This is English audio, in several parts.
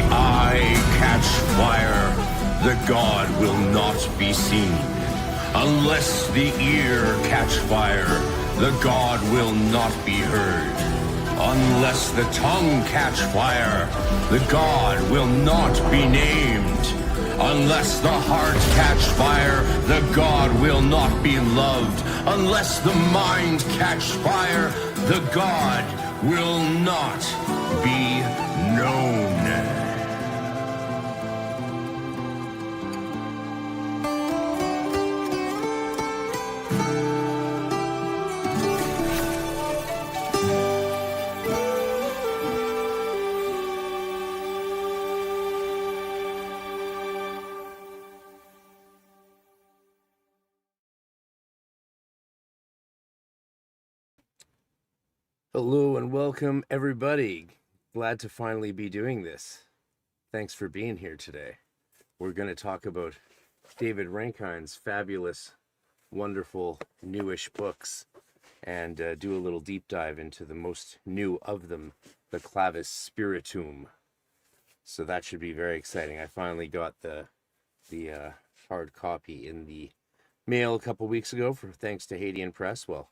eye catch fire, the god will not be seen. Unless the ear catch fire, the god will not be heard. Unless the tongue catch fire, the god will not be named. Unless the heart catch fire, the god will not be loved. Unless the mind catch fire, the god will not be known. Hello and welcome, everybody. Glad to finally be doing this. Thanks for being here today. We're going to talk about David Rankine's fabulous, wonderful, newish books and do a little deep dive into the most new of them, the Claves Spirituum. So that should be very exciting. I finally got the hard copy in the mail a couple weeks ago, thanks to Haitian Press. Well,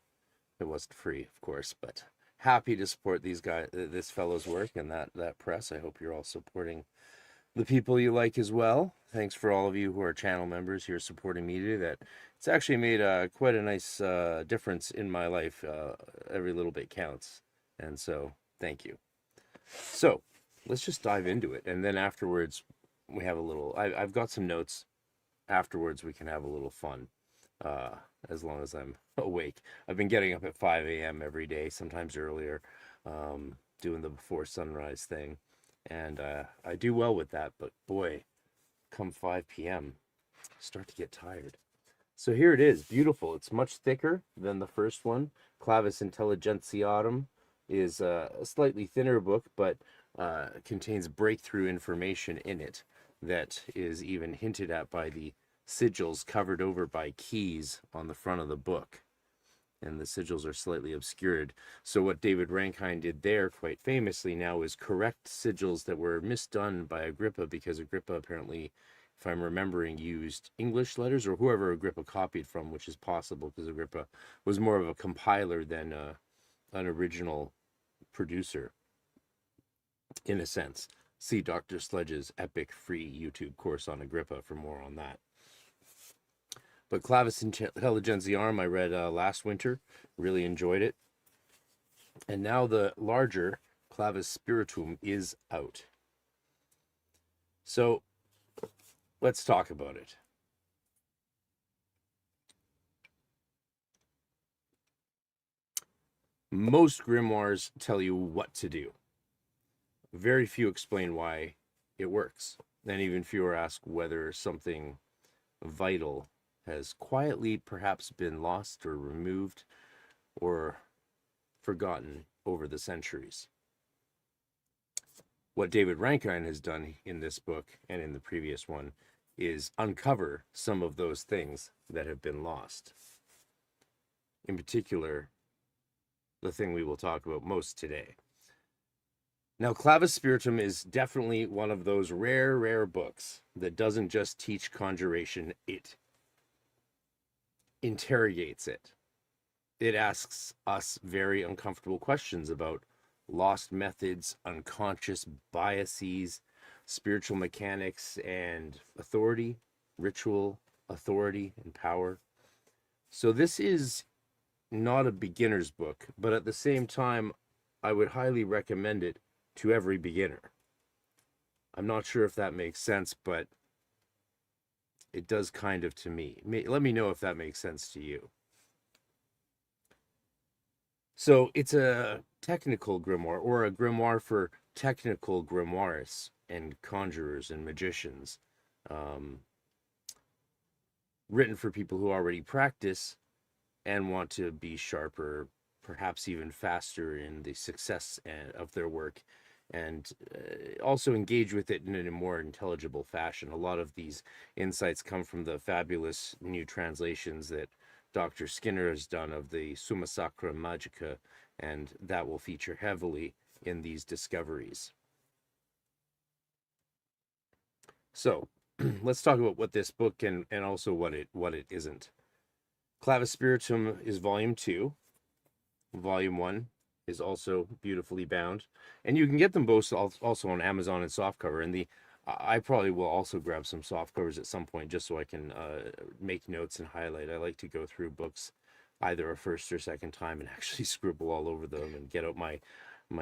it wasn't free, of course, but happy to support these guys, this fellow's work and that press. I hope you're all supporting the people you like as well. Thanks for all of you who are channel members here supporting me today. That it's actually made quite a nice difference in my life. Every little bit counts, and so thank you. So let's just dive into it, and then afterwards we have a little. I've got some notes. Afterwards we can have a little fun. As long as I'm awake. I've been getting up at 5 a.m. every day, sometimes earlier, doing the before sunrise thing. And I do well with that, but boy, come 5 p.m., I start to get tired. So here it is, beautiful. It's much thicker than the first one. Clavis Intelligentiarum is a slightly thinner book, but contains breakthrough information in it that is even hinted at by the sigils covered over by keys on the front of the book, and the sigils are slightly obscured. So what David Rankine did there quite famously now is correct sigils that were misdone by Agrippa, because Agrippa apparently, if I'm remembering, used English letters, or whoever Agrippa copied from, which is possible because Agrippa was more of a compiler than an original producer in a sense. See Dr. Sledge's epic free YouTube course on Agrippa for more on that. But Clavis Intelligentiarum I read last winter, really enjoyed it. And now the larger Claves Spiritum is out. So let's talk about it. Most grimoires tell you what to do. Very few explain why it works. And even fewer ask whether something vital has quietly perhaps been lost or removed or forgotten over the centuries. What David Rankine has done in this book and in the previous one is uncover some of those things that have been lost. In particular, the thing we will talk about most today. Now, Claves Spiritum is definitely one of those rare books that doesn't just teach conjuration, it interrogates it. It asks us very uncomfortable questions about lost methods, unconscious biases, spiritual mechanics, and authority, ritual, authority, and power. So this is not a beginner's book, but at the same time, I would highly recommend it to every beginner. I'm not sure if that makes sense, but it does kind of to me. Let me know if that makes sense to you. So it's a technical grimoire, or a grimoire for technical grimoires and conjurers and magicians. Written for people who already practice and want to be sharper, perhaps even faster in the success of their work, and also engage with it in a more intelligible fashion. A lot of these insights come from the fabulous new translations that Dr. Skinner has done of the Summa Sacra Magica, and that will feature heavily in these discoveries. So let's talk about what this book and also what it isn't. Claves Spirituum is volume 2. Volume 1 is also beautifully bound, and you can get them both also on Amazon and softcover. And I probably will also grab some soft covers at some point just so I can make notes and highlight. I like to go through books either a first or second time and actually scribble all over them and get out my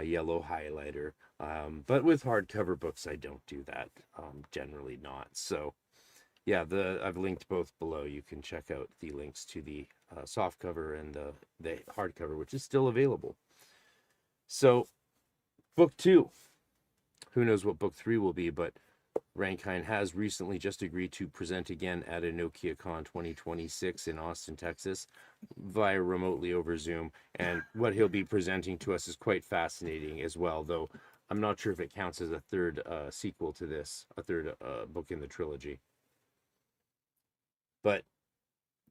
yellow highlighter. But with hardcover books, I don't do that. Generally not. So yeah, I've linked both below. You can check out the links to the softcover and the hardcover, which is still available. So book 2. Who knows what book 3 will be, but Rankine has recently just agreed to present again at EnokiaCon 2026 in Austin, Texas, via remotely over Zoom. And what he'll be presenting to us is quite fascinating as well, though I'm not sure if it counts as a third sequel to this, a third book in the trilogy. But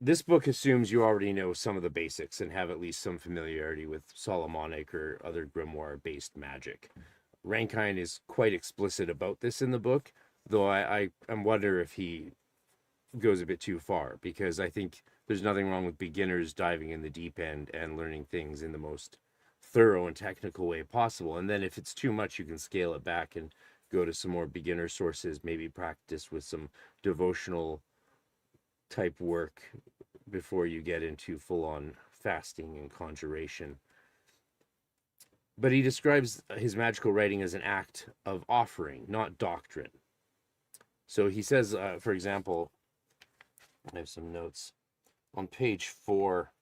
this book assumes you already know some of the basics and have at least some familiarity with Solomonic or other grimoire-based magic. Rankine is quite explicit about this in the book, though I wonder if he goes a bit too far, because I think there's nothing wrong with beginners diving in the deep end and learning things in the most thorough and technical way possible. And then if it's too much, you can scale it back and go to some more beginner sources, maybe practice with some devotional type work before you get into full-on fasting and conjuration. But he describes his magical writing as an act of offering, not doctrine. So he says, for example, I have some notes on page 4.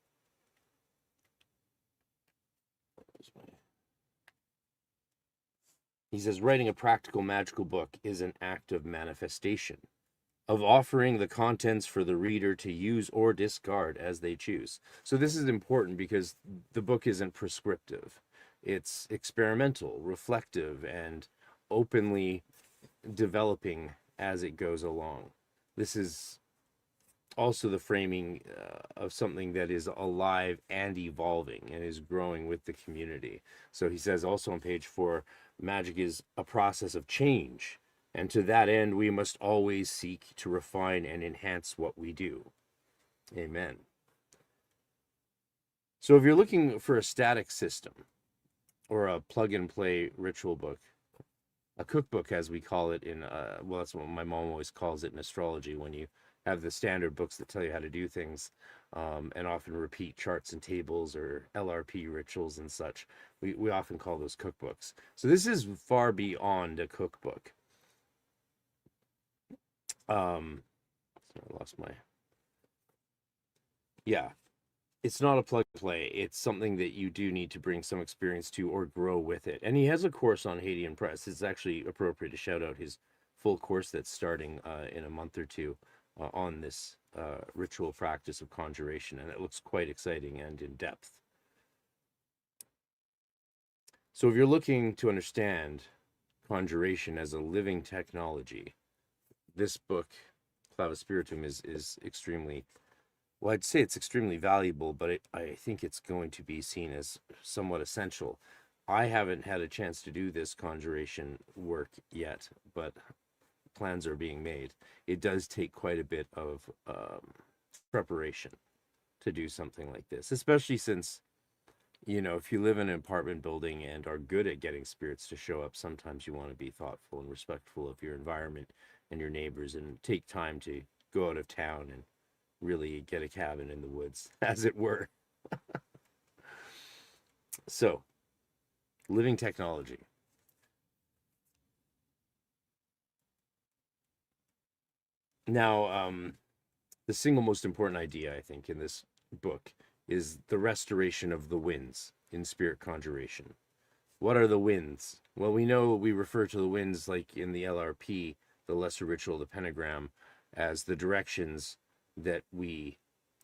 He says, writing a practical magical book is an act of manifestation, of offering the contents for the reader to use or discard as they choose. So this is important because the book isn't prescriptive. It's experimental, reflective, and openly developing as it goes along. This is also the framing of something that is alive and evolving and is growing with the community. So he says also on page 4, magic is a process of change, and to that end we must always seek to refine and enhance what we do. Amen. So if you're looking for a static system or a plug-and-play ritual book, a cookbook as we call it in, well, that's what my mom always calls it in astrology, when you have the standard books that tell you how to do things, and often repeat charts and tables or LRP rituals and such. We often call those cookbooks. So this is far beyond a cookbook. I lost my... Yeah. It's not a plug and play. It's something that you do need to bring some experience to or grow with it. And he has a course on Hadean Press. It's actually appropriate to shout out his full course that's starting in a month or two on this ritual practice of conjuration. And it looks quite exciting and in depth. So if you're looking to understand conjuration as a living technology, this book, Claves Spirituum, is extremely... Well, I'd say it's extremely valuable, but I think it's going to be seen as somewhat essential. I haven't had a chance to do this conjuration work yet, but plans are being made. It does take quite a bit of preparation to do something like this, especially since, you know, if you live in an apartment building and are good at getting spirits to show up, sometimes you want to be thoughtful and respectful of your environment and your neighbors and take time to go out of town and really get a cabin in the woods, as it were. So, living technology. Now, the single most important idea, I think, in this book is the restoration of the winds in spirit conjuration. What are the winds? Well, we know we refer to the winds, like in the LRP, the lesser ritual, the pentagram, as the directions that we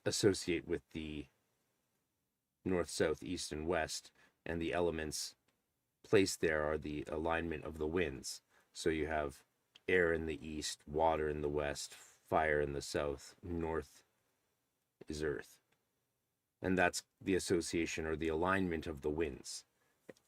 associate with the north, south, east, and west, and the elements placed there are the alignment of the winds. So you have air in the east, water in the west, fire in the south, north is earth. And that's the association or the alignment of the winds.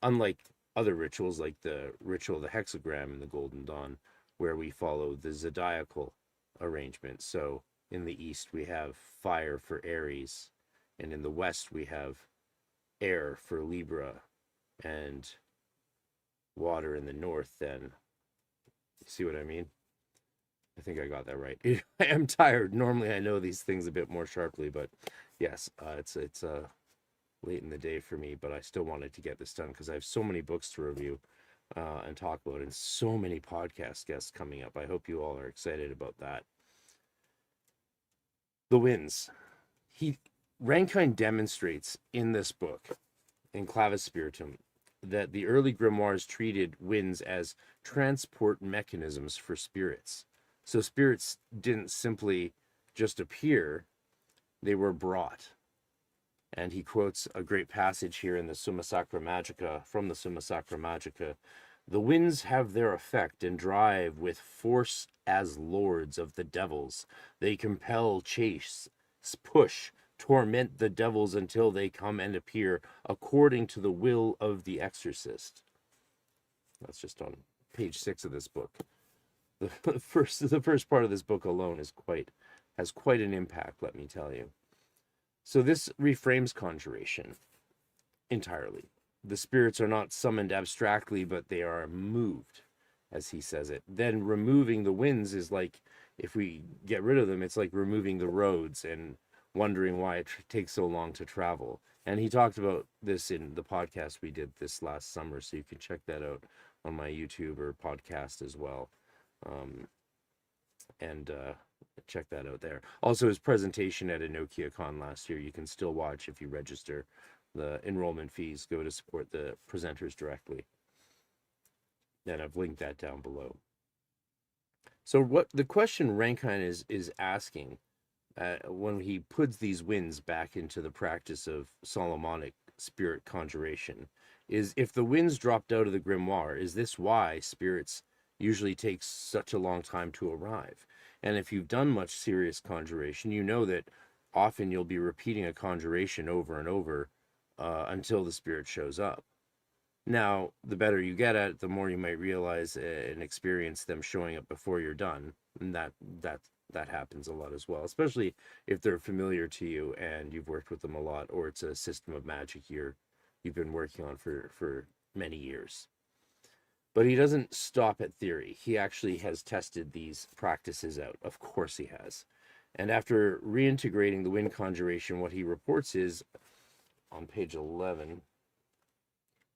Unlike other rituals like the ritual of the hexagram in the Golden Dawn, where we follow the zodiacal arrangement. So in the east we have fire for Aries, and in the west we have air for Libra, and water in the north. Then, see what I mean? I think I got that right. I am tired. Normally I know these things a bit more sharply, but yes, it's late in the day for me, but I still wanted to get this done because I have so many books to review and talk about, and so many podcast guests coming up. I hope you all are excited about that. The winds. Rankine demonstrates in this book, in Claves Spirituum, that the early grimoires treated winds as transport mechanisms for spirits. So spirits didn't simply just appear, they were brought. And he quotes a great passage here in the Summa Sacra Magica, from the Summa Sacra Magica. The winds have their effect and drive with force as lords of the devils. They compel, chase, push, torment the devils until they come and appear according to the will of the exorcist. That's just on page 6 of this book. The first part of this book alone has quite an impact, let me tell you. So this reframes conjuration entirely. The spirits are not summoned abstractly, but they are moved, as he says it. Then removing the winds is like, if we get rid of them, it's like removing the roads and wondering why it takes so long to travel. And he talked about this in the podcast we did this last summer, so you can check that out on my YouTube or podcast as well. Check that out there. Also, his presentation at EnokiaCon last year, you can still watch if you register. The enrollment fees go to support the presenters directly. And I've linked that down below. So what the question Rankine is asking when he puts these winds back into the practice of Solomonic spirit conjuration is, if the winds dropped out of the grimoire, is this why spirits usually take such a long time to arrive? And if you've done much serious conjuration, you know that often you'll be repeating a conjuration over and over until the spirit shows up. Now, the better you get at it, the more you might realize and experience them showing up before you're done. And that happens a lot as well, especially if they're familiar to you and you've worked with them a lot, or it's a system of magic you've been working on for many years. But he doesn't stop at theory. He actually has tested these practices out. Of course he has. And after reintegrating the wind conjuration, what he reports is, on page 11,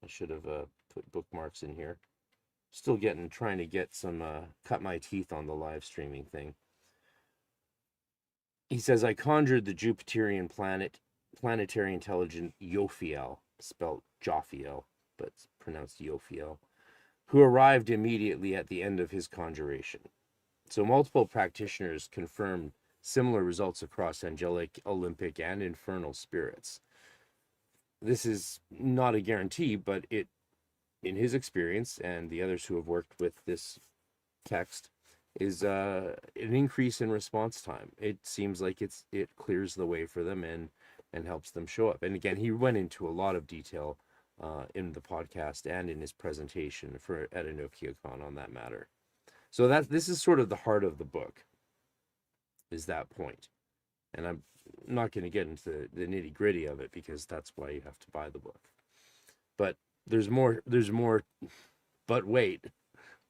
I should have put bookmarks in here. Still trying to get some, cut my teeth on the live streaming thing. He says, I conjured the Jupiterian planetary intelligent Yophiel, spelled Jophiel, but it's pronounced Yophiel, who arrived immediately at the end of his conjuration. So multiple practitioners confirmed similar results across angelic, Olympic, and infernal spirits. This is not a guarantee, but it, in his experience and the others who have worked with this text, is an increase in response time. It seems like it clears the way for them and helps them show up. And again, he went into a lot of detail in the podcast and in his presentation at EnokiaCon on that matter. So this is sort of the heart of the book, is that point. And I'm not going to get into the nitty gritty of it, because that's why you have to buy the book. But there's more, but wait,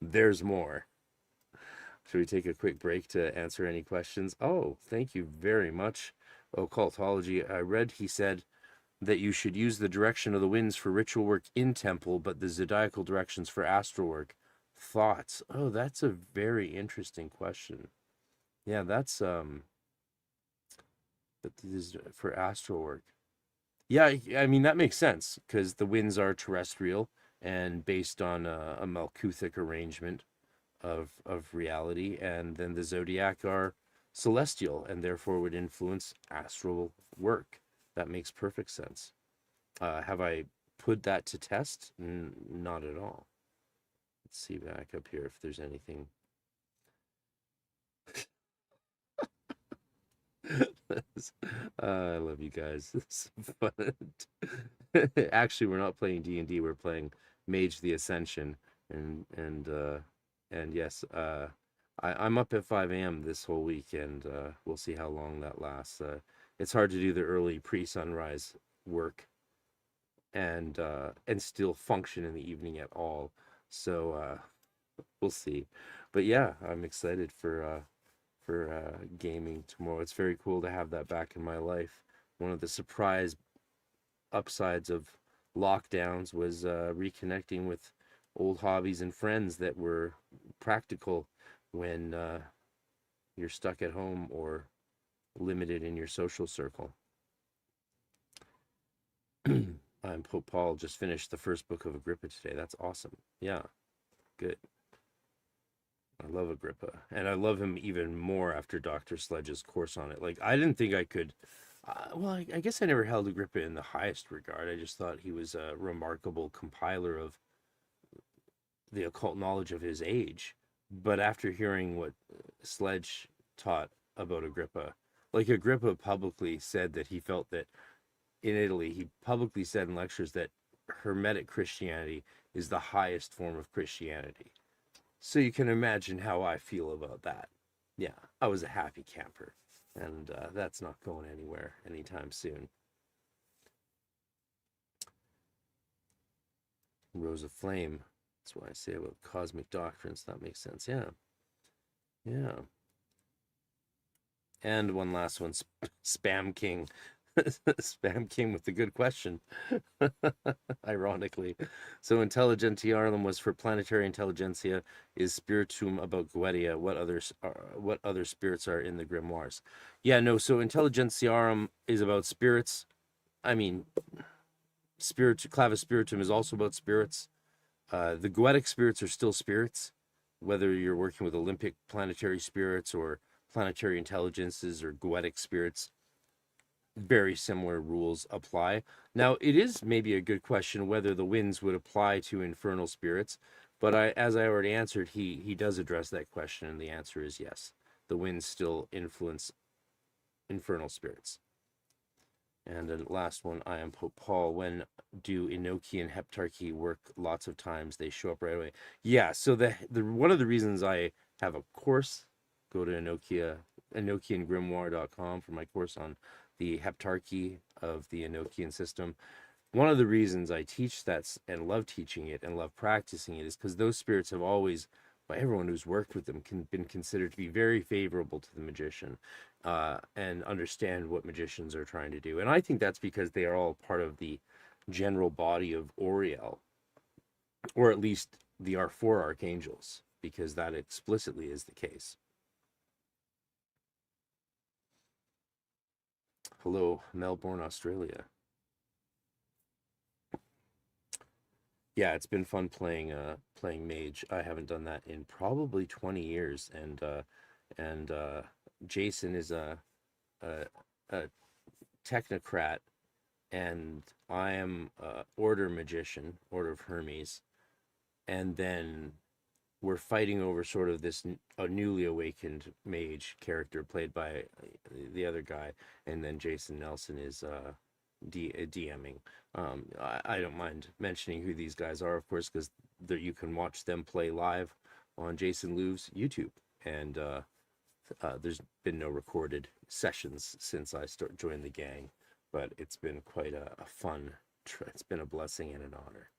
there's more. Should we take a quick break to answer any questions? Oh, thank you very much, Occultology. I read he said that you should use the direction of the winds for ritual work in temple, but the zodiacal directions for astral work. Thoughts? Oh, that's a very interesting question. Yeah, that's but this is for astral work. Yeah, I mean, that makes sense, because the winds are terrestrial and based on a Malkuthic arrangement of reality, and then the zodiac are celestial and therefore would influence astral work. That makes perfect sense. Have I put that to test? Not at all. Let's see back up here if there's anything. I love you guys. This is fun. Actually, we're not playing D&D. We're playing Mage the Ascension, and And yes, I'm up at 5 a.m. this whole week, and we'll see how long that lasts. It's hard to do the early pre-sunrise work and still function in the evening at all. So we'll see. But yeah, I'm excited for gaming tomorrow. It's very cool to have that back in my life. One of the surprise upsides of lockdowns was reconnecting with old hobbies and friends that were practical when you're stuck at home or limited in your social circle. I'm Pope Paul just finished the first book of Agrippa today. That's awesome. Yeah, good. I love Agrippa, and I love him even more after Dr. Sledge's course on it. Like, I didn't think I could. Well, I guess I never held Agrippa in the highest regard. I just thought he was a remarkable compiler of the occult knowledge of his age. But after hearing what Sledge taught about Agrippa, like Agrippa publicly said that he felt that in Italy, he publicly said in lectures that Hermetic Christianity is the highest form of Christianity. So you can imagine how I feel about that. Yeah, I was a happy camper, and that's not going anywhere anytime soon. Rose of Flame. That's what I say about cosmic doctrines. That makes sense. Yeah. Yeah. And one last one, Spam King. Spam King with the good question. Ironically. So Intelligentiarum was for planetary intelligentsia. Is Spiritum about Guedia? What other spirits are in the Grimoires? Yeah, no, so Intelligentiarum is about spirits. I mean, Clavis Spiritum is also about spirits. The Goetic spirits are still spirits, whether you're working with Olympic planetary spirits or planetary intelligences or Goetic spirits. Very similar rules apply. Now, it is maybe a good question whether the winds would apply to infernal spirits, but as I already answered, he does address that question, and the answer is yes. The winds still influence infernal spirits. And the last one, I am Pope Paul. When do Enochian Heptarchy work? Lots of times they show up right away. Yeah, so the one of the reasons I have a course, go to EnochianGrimoire.com for my course on the Heptarchy of the Enochian system. One of the reasons I teach that and love teaching it and love practicing it is because those spirits have always, by everyone who's worked with them, been considered to be very favorable to the magician and understand what magicians are trying to do. And I think that's because they are all part of the general body of Oriel, or at least the four archangels, because that explicitly is the case. Hello, Melbourne, Australia. Yeah, it's been fun playing mage. I haven't done that in probably 20 years, and Jason is a technocrat, and I am order magician, Order of Hermes, and then we're fighting over sort of this newly awakened mage character played by the other guy, and then Jason Nelson is DMing. I don't mind mentioning who these guys are, of course, because you can watch them play live on Jason Lou's YouTube, and there's been no recorded sessions since I joined the gang, but it's been quite a fun. It's been a blessing and an honor.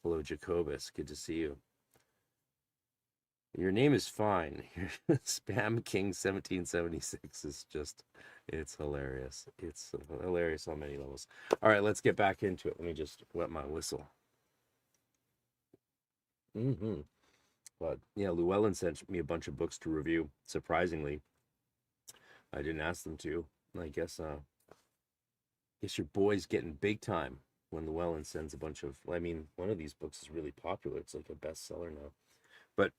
Hello, Jacobus. Good to see you. Your name is fine. Spam King 1776 is just, it's hilarious. It's hilarious on many levels. All right, let's get back into it. Let me just wet my whistle. But yeah, Llewellyn sent me a bunch of books to review. Surprisingly, I didn't ask them to. I guess your boy's getting big time when Llewellyn sends a bunch of. I mean, one of these books is really popular. It's like a bestseller now. But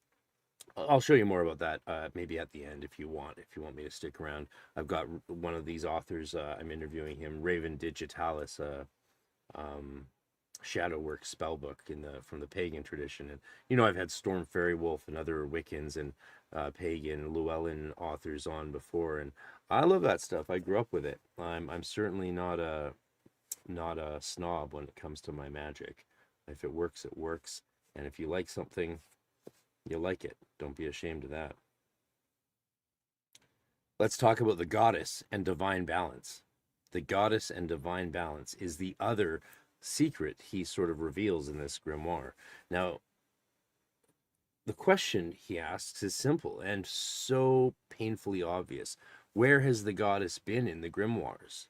I'll show you more about that maybe at the end if you want me to stick around. I've got one of these authors. I'm interviewing him, Raven Digitalis, Shadowwork spellbook from the pagan tradition. And I've had Storm Fairy Wolf and other Wiccans and pagan Llewellyn authors on before, and I love that stuff. I grew up with it. I'm certainly not a snob when it comes to my magic. If it works, it works, and if you like something, You'll like it. Don't be ashamed of that. Let's talk about the goddess and divine balance. The goddess and divine balance is the other secret he sort of reveals in this grimoire. Now, the question he asks is simple and so painfully obvious. Where has the goddess been in the grimoires?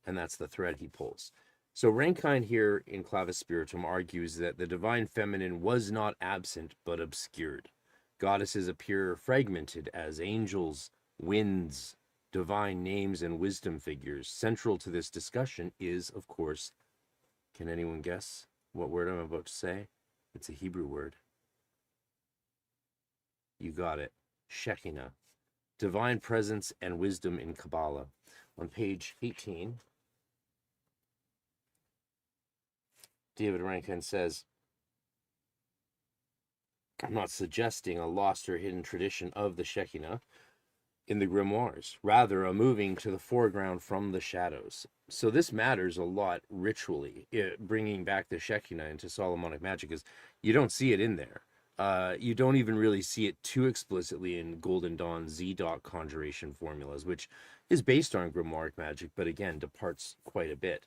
And that's the thread he pulls. So Rankine here in Claves Spirituum argues that the divine feminine was not absent, but obscured. Goddesses appear fragmented as angels, winds, divine names, and wisdom figures. Central to this discussion is, of course, can anyone guess what word I'm about to say? It's a Hebrew word. You got it. Shekinah. Divine presence and wisdom in Kabbalah. On page 18, David Rankine says, I'm not suggesting a lost or hidden tradition of the Shekinah in the grimoires, rather a moving to the foreground from the shadows. So this matters a lot ritually, bringing back the Shekinah into Solomonic magic, because you don't see it in there. You don't even really see it too explicitly in Golden Dawn Z-Dot conjuration formulas, which is based on grimoire magic, but again, departs quite a bit.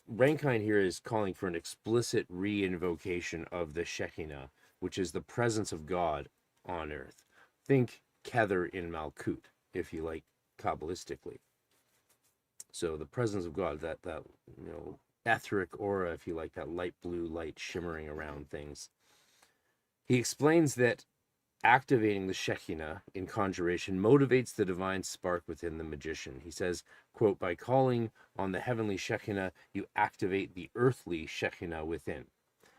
Rankine here is calling for an explicit re-invocation of the Shekinah, which is the presence of God on earth. Think Kether in Malkut, if you like, Kabbalistically. So the presence of God, that etheric aura, if you like, that light blue light shimmering around things. He explains that activating the Shekinah in conjuration motivates the divine spark within the magician. He says, quote, by calling on the heavenly Shekinah, you activate the earthly Shekinah within.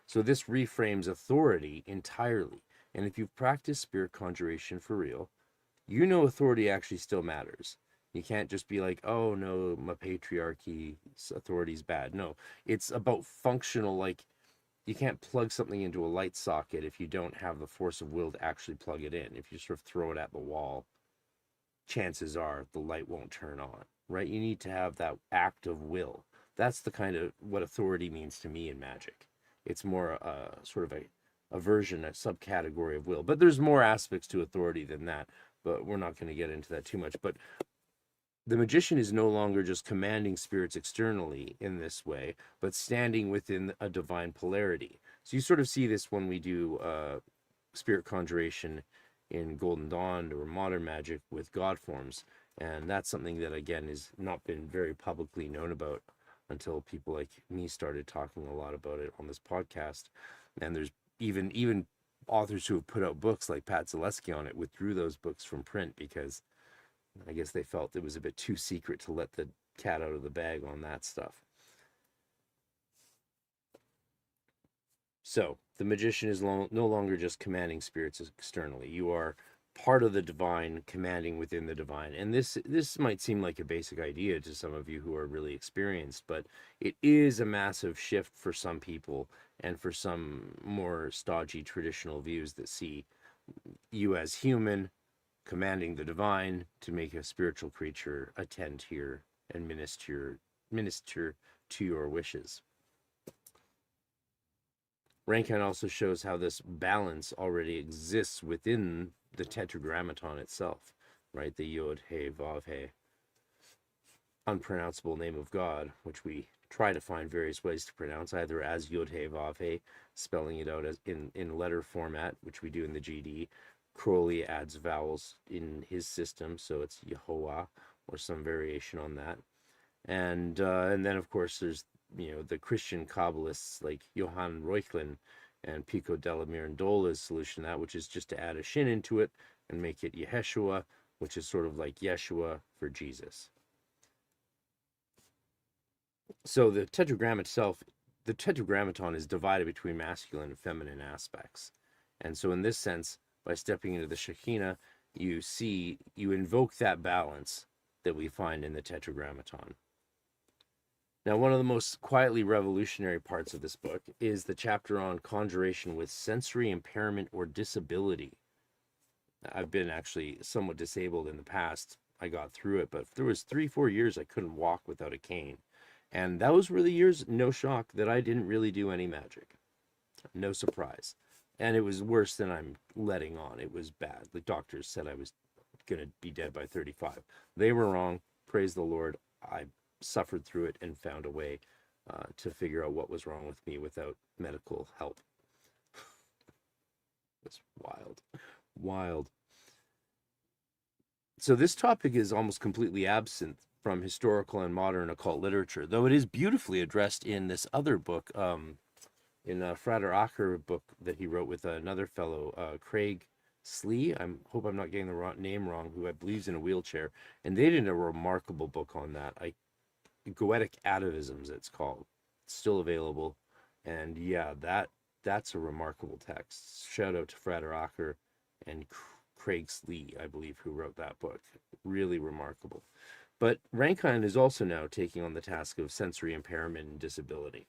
So this reframes authority entirely. And if you've practiced spirit conjuration for real, you know authority actually still matters. You can't just be like, oh no, my patriarchy, authority's bad. No, it's about functional, like, you can't plug something into a light socket if you don't have the force of will to actually plug it in. If you sort of throw it at the wall, chances are the light won't turn on, right? You need to have that act of will. That's the kind of what authority means to me in magic. It's more sort of a version, a subcategory of will. But there's more aspects to authority than that, but we're not going to get into that too much. But the magician is no longer just commanding spirits externally in this way, but standing within a divine polarity. So you sort of see this when we do spirit conjuration in Golden Dawn or modern magic with god forms. And that's something that, again, has not been very publicly known about until people like me started talking a lot about it on this podcast. And there's even authors who have put out books like Pat Zaleski on it withdrew those books from print because I guess they felt it was a bit too secret to let the cat out of the bag on that stuff. So the magician is no longer just commanding spirits externally. You are part of the divine, commanding within the divine. And this might seem like a basic idea to some of you who are really experienced, but it is a massive shift for some people and for some more stodgy traditional views that see you as human commanding the divine to make a spiritual creature attend here and minister to your wishes. Rankine also shows how this balance already exists within the tetragrammaton itself, right? The Yod, He, Vav, He, unpronounceable name of God, which we try to find various ways to pronounce, either as Yod, He, Vav, He, spelling it out as in letter format, which we do in the GD. Crowley adds vowels in his system, so it's Yehovah or some variation on that. And then, of course, there's the Christian Kabbalists like Johann Reuchlin and Pico della Mirandola's solution to that, which is just to add a shin into it and make it Yeshua, which is sort of like Yeshua for Jesus. So the tetragrammaton itself, the tetragrammaton is divided between masculine and feminine aspects. And so in this sense, by stepping into the Shekinah, you invoke that balance that we find in the tetragrammaton. Now, one of the most quietly revolutionary parts of this book is the chapter on conjuration with sensory impairment or disability. I've been actually somewhat disabled in the past. I got through it, but there was 3-4 years I couldn't walk without a cane. And those were the years, no shock, that I didn't really do any magic. No surprise. And it was worse than I'm letting on. It was bad. The doctors said I was going to be dead by 35. They were wrong. Praise the Lord. I suffered through it and found a way to figure out what was wrong with me without medical help. It's wild. Wild. So this topic is almost completely absent from historical and modern occult literature, though it is beautifully addressed in this other book, in a Frater book that he wrote with another fellow, Craig Slee. I hope I'm not getting the name wrong, who I believe is in a wheelchair. And they did a remarkable book on that. Goetic Atavisms, it's called. It's still available. And yeah, that's a remarkable text. Shout out to Frater and Craig Slee, I believe, who wrote that book. Really remarkable. But Rankine is also now taking on the task of sensory impairment and disability.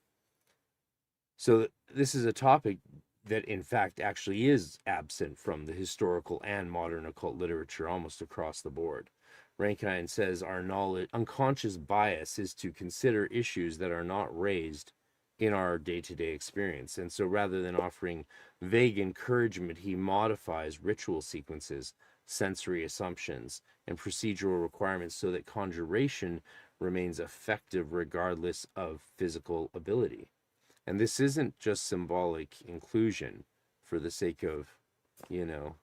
So this is a topic that, in fact, actually is absent from the historical and modern occult literature almost across the board. Rankine says our unconscious bias is to consider issues that are not raised in our day-to-day experience. And so rather than offering vague encouragement, he modifies ritual sequences, sensory assumptions, and procedural requirements so that conjuration remains effective regardless of physical ability. And this isn't just symbolic inclusion for the sake of,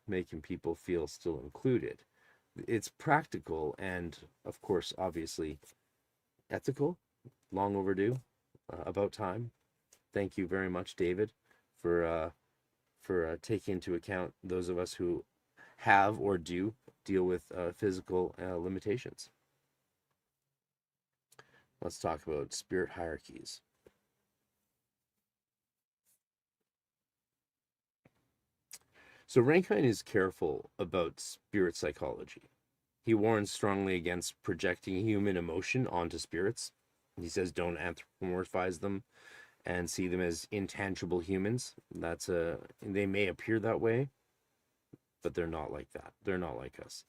making people feel still included. It's practical and, of course, obviously ethical, long overdue, about time. Thank you very much, David, for taking into account those of us who have or do deal with physical limitations. Let's talk about spirit hierarchies. So Rankine is careful about spirit psychology. He warns strongly against projecting human emotion onto spirits. He says don't anthropomorphize them and see them as intangible humans. They may appear that way, but they're not like that. They're not like us.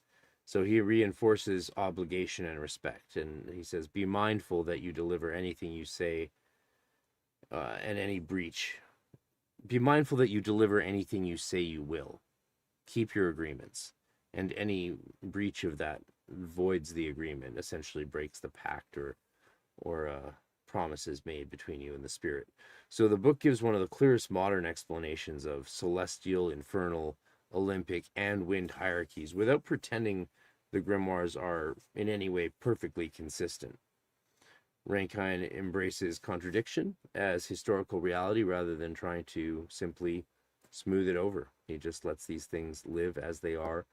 So he reinforces obligation and respect. And he says, be mindful that you deliver anything you say and any breach. Be mindful that you deliver anything you say you will. Keep your agreements. And any breach of that voids the agreement, essentially breaks the pact or promises made between you and the spirit. So the book gives one of the clearest modern explanations of celestial, infernal, Olympic, and wind hierarchies without pretending the grimoires are in any way perfectly consistent. Rankine embraces contradiction as historical reality rather than trying to simply smooth it over. He just lets these things live as they are,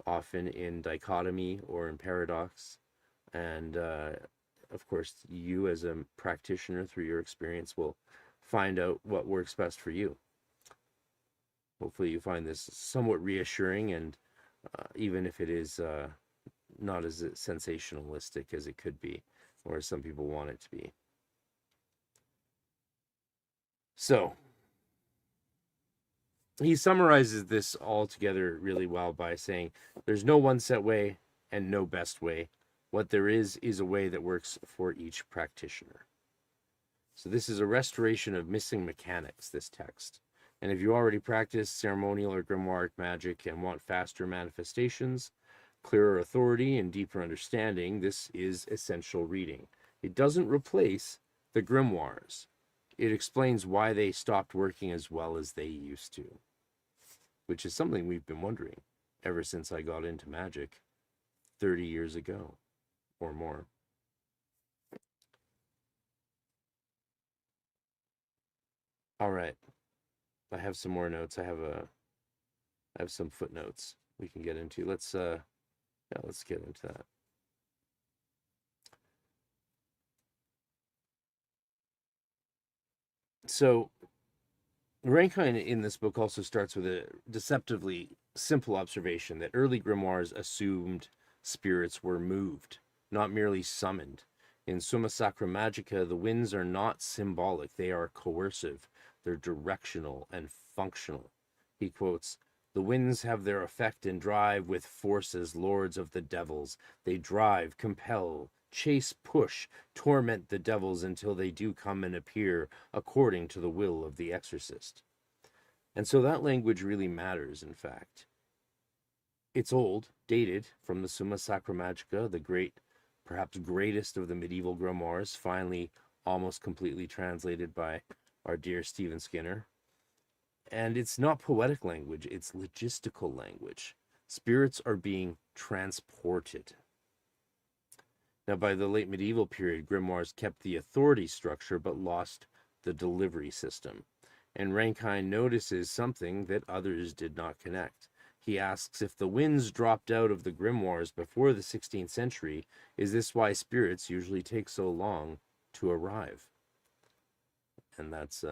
often in dichotomy or in paradox. And of course, you as a practitioner through your experience will find out what works best for you. Hopefully you find this somewhat reassuring, and even if it is not as sensationalistic as it could be, or as some people want it to be. So he summarizes this all together really well by saying there's no one set way and no best way. What there is a way that works for each practitioner. So this is a restoration of missing mechanics, this text. And if you already practice ceremonial or grimoire magic and want faster manifestations, clearer authority, and deeper understanding, this is essential reading. It doesn't replace the grimoires. It explains why they stopped working as well as they used to, which is something we've been wondering ever since I got into magic 30 years ago or more. All right. I have some more notes. I have some footnotes we can get into. Let's get into that. So Rankine in this book also starts with a deceptively simple observation that early grimoires assumed spirits were moved, not merely summoned. In Summa Sacra Magica, the winds are not symbolic, they are coercive, they're directional and functional. He quotes, "The winds have their effect and drive with force as lords of the devils. They drive, compel, chase, push, torment the devils until they do come and appear according to the will of the exorcist." And so that language really matters, in fact. It's old, dated from the Summa Sacra Magica, the great, perhaps greatest of the medieval grimoires, finally almost completely translated by our dear Stephen Skinner. And it's not poetic language, it's logistical language. Spirits are being transported. Now, by the late medieval period, grimoires kept the authority structure but lost the delivery system. And Rankine notices something that others did not connect. He asks, if the winds dropped out of the grimoires before the 16th century, is this why spirits usually take so long to arrive? And that's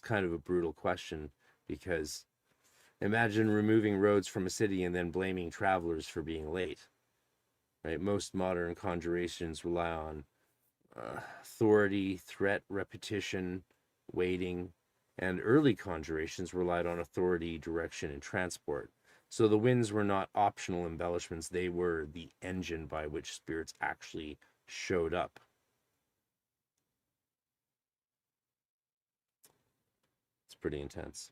kind of a brutal question, because imagine removing roads from a city and then blaming travelers for being late. Right? Most modern conjurations rely on authority, threat, repetition, waiting, and early conjurations relied on authority, direction, and transport. So the winds were not optional embellishments, they were the engine by which spirits actually showed up. It's pretty intense.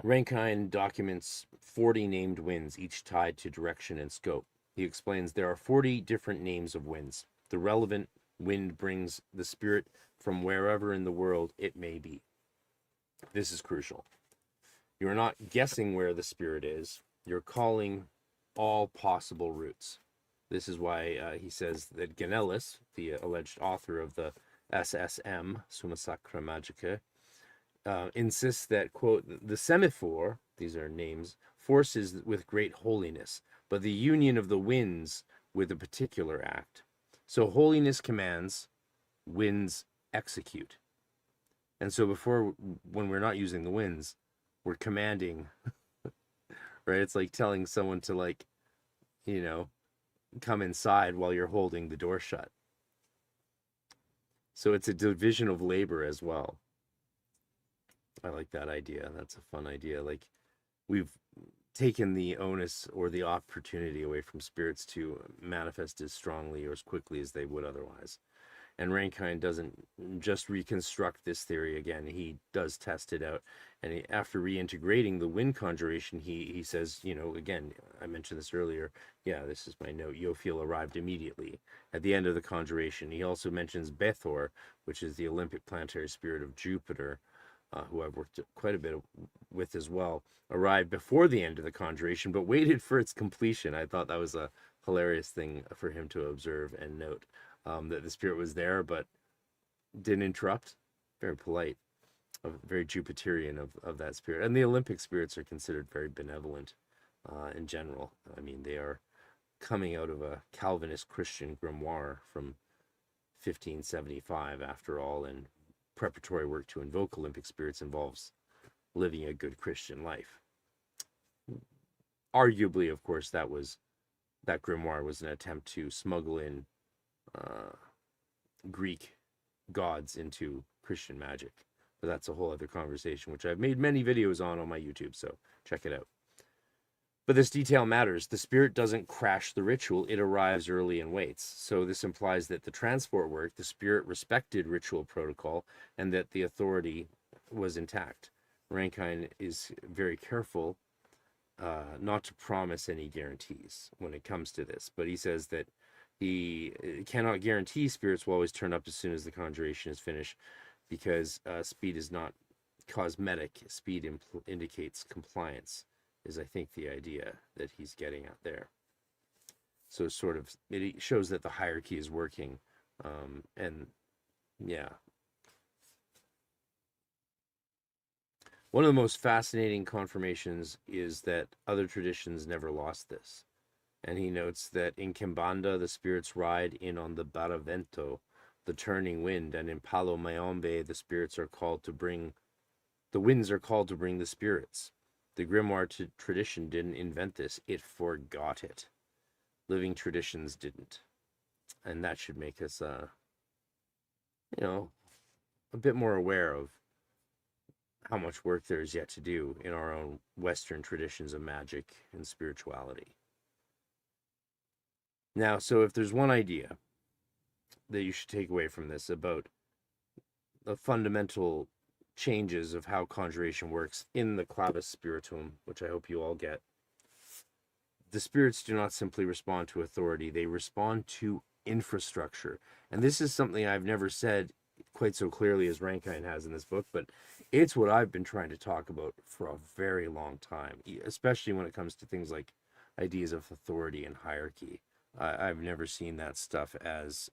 Rankine documents 40 named winds, each tied to direction and scope. He explains there are 40 different names of winds. The relevant wind brings the spirit from wherever in the world it may be. This is crucial. You're not guessing where the spirit is. You're calling all possible routes. This is why he says that Ganellis, the alleged author of the SSM, Summa Sacra Magica, insists that, quote, the semaphore, these are names, forces with great holiness, but the union of the winds with a particular act. So holiness commands, winds execute. And so when we're not using the winds, we're commanding, right? It's like telling someone to, like, you know, come inside while you're holding the door shut. So it's a division of labor as well. I like that idea. That's a fun idea. Like, we've taken the onus or the opportunity away from spirits to manifest as strongly or as quickly as they would otherwise. And Rankine doesn't just reconstruct this theory again. He does test it out. And after reintegrating the wind conjuration, he says, you know, again, I mentioned this earlier. Yeah, this is my note. Yophiel arrived immediately at the end of the conjuration. He also mentions Bethor, which is the Olympic planetary spirit of Jupiter, who I've worked quite a bit with as well, arrived before the end of the conjuration, but waited for its completion. I thought that was a hilarious thing for him to observe and note, that the spirit was there, but didn't interrupt. Very polite, very Jupiterian of that spirit. And the Olympic spirits are considered very benevolent in general. I mean, they are coming out of a Calvinist Christian grimoire from 1575, after all, and preparatory work to invoke Olympic spirits involves living a good Christian life. Arguably, of course, that grimoire was an attempt to smuggle in Greek gods into Christian magic. But that's a whole other conversation, which I've made many videos on my YouTube, so check it out. But this detail matters. The spirit doesn't crash the ritual, it arrives early and waits. So this implies that the transport work, the spirit respected ritual protocol, and that the authority was intact. Rankine is very careful not to promise any guarantees when it comes to this, but he says that he cannot guarantee spirits will always turn up as soon as the conjuration is finished, because speed is not cosmetic. Speed indicates compliance, is, I think, the idea that he's getting at there. So sort of, it shows that the hierarchy is working. And yeah. One of the most fascinating confirmations is that other traditions never lost this. And he notes that in Kimbanda, the spirits ride in on the Baravento, the turning wind, and in Palo Mayombe, the winds are called to bring the spirits. The Grimoire tradition didn't invent this, it forgot it. Living traditions didn't. And that should make us, a bit more aware of how much work there is yet to do in our own Western traditions of magic and spirituality. Now, so if there's one idea that you should take away from this about the fundamental changes of how conjuration works in the Clavis Spiritum, which I hope you all get. The spirits do not simply respond to authority, they respond to infrastructure. And this is something I've never said quite so clearly as Rankine has in this book, but it's what I've been trying to talk about for a very long time, especially when it comes to things like ideas of authority and hierarchy. I've never seen that stuff as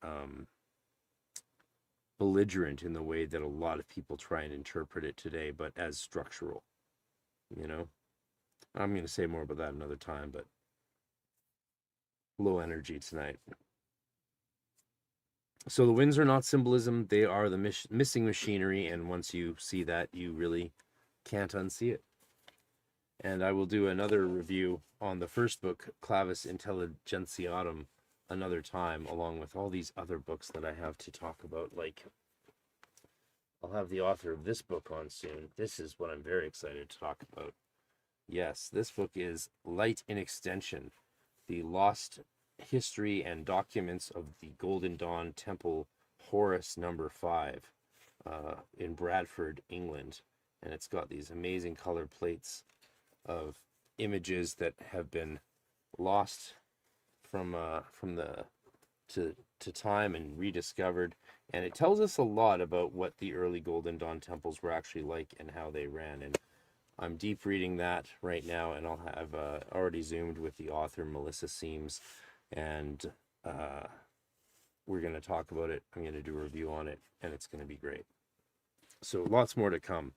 belligerent in the way that a lot of people try and interpret it today, but as structural, you know? I'm going to say more about that another time, but low energy tonight. So the winds are not symbolism, they are the missing machinery, and once you see that, you really can't unsee it. And I will do another review on the first book, Clavis Intelligentiatum, another time, along with all these other books that I have to talk about. Like, I'll have the author of this book on soon. This is what I'm very excited to talk about. Yes, this book is Light in Extension, the lost history and documents of the Golden Dawn Temple Horus number 5 in Bradford, England. And it's got these amazing color plates of images that have been lost from time and rediscovered, and it tells us a lot about what the early Golden Dawn temples were actually like and how they ran. And I'm deep reading that right now, and I'll have already zoomed with the author Melissa Seams, and we're going to talk about it. I'm going to do a review on it, and it's going to be great. So lots more to come.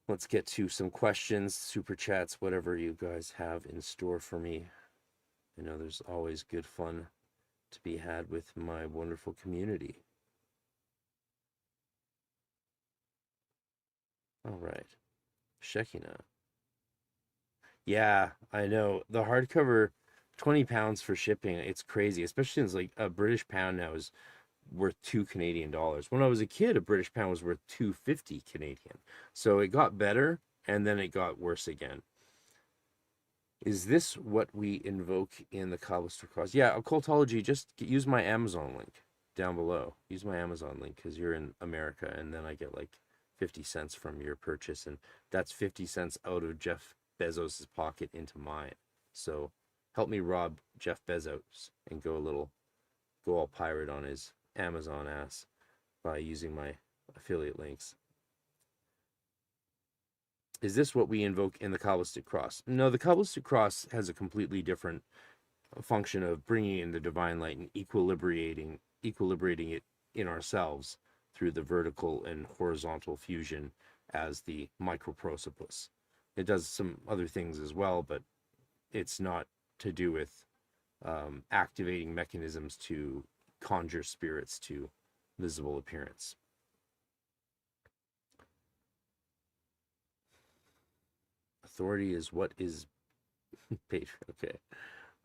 Let's get to some questions, super chats, whatever you guys have in store for me. I know there's always good fun to be had with my wonderful community. All right. Shekinah. Yeah, I know. The hardcover, 20 pounds for shipping. It's crazy, especially since like a British pound now is worth $2 Canadian. When I was a kid, a British pound was worth $2.50 Canadian. So it got better and then it got worse again. Is this what we invoke in the Kabbalistic Cross? Yeah, occultology, just use my Amazon link down below. Use my Amazon link because you're in America, and then I get like 50 cents from your purchase, and that's 50 cents out of Jeff Bezos' pocket into mine. So help me rob Jeff Bezos and go all pirate on his Amazon ass by using my affiliate links. Is this what we invoke in the Kabbalistic Cross? No, the Kabbalistic Cross has a completely different function of bringing in the divine light and equilibrating it in ourselves through the vertical and horizontal fusion as the microprosopus. It does some other things as well, but it's not to do with activating mechanisms to conjure spirits to visible appearance. Authority is what is okay.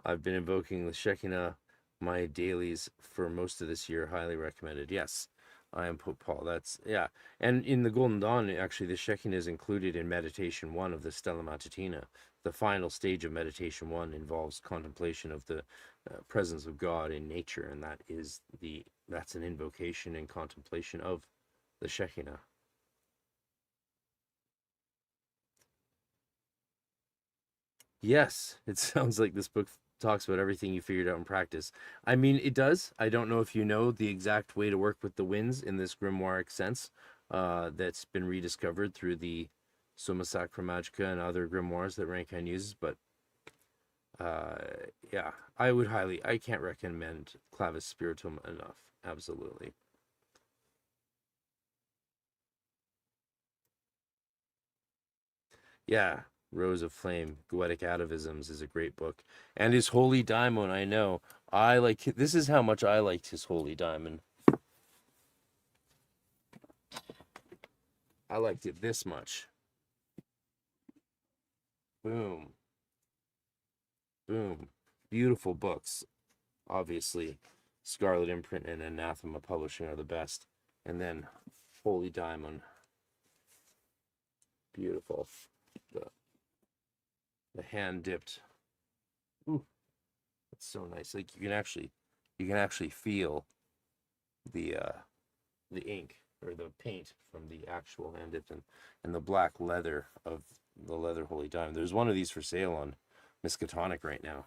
I've been invoking the Shekinah, my dailies for most of this year. Highly recommended. Yes, I am Pope Paul. That's, yeah. And in the Golden Dawn, actually, the Shekinah is included in Meditation 1 of the Stella Matutina. The final stage of Meditation 1 involves contemplation of the presence of God in nature, and that's an invocation and contemplation of the Shekinah. Yes, it sounds like this book talks about everything you figured out in practice. I mean, it does. I don't know if you know the exact way to work with the winds in this grimoire sense that's been rediscovered through the Summa Sacra Magica and other grimoires that Rankine uses, but yeah, I can't recommend Claves Spirituum enough. Absolutely. Yeah, Rose of Flame, Goetic Atavisms is a great book. And his Holy Daimon, I know. This is how much I liked his Holy Daimon. I liked it this much. Boom. Boom. Beautiful books. Obviously, Scarlet Imprint and Anathema Publishing are the best. And then Holy Daimon. Beautiful. The hand dipped. Ooh, it's so nice. Like you can actually feel the ink or the paint from the actual hand dipped and the black leather of the leather holy diamond. There's one of these for sale on Miskatonic right now.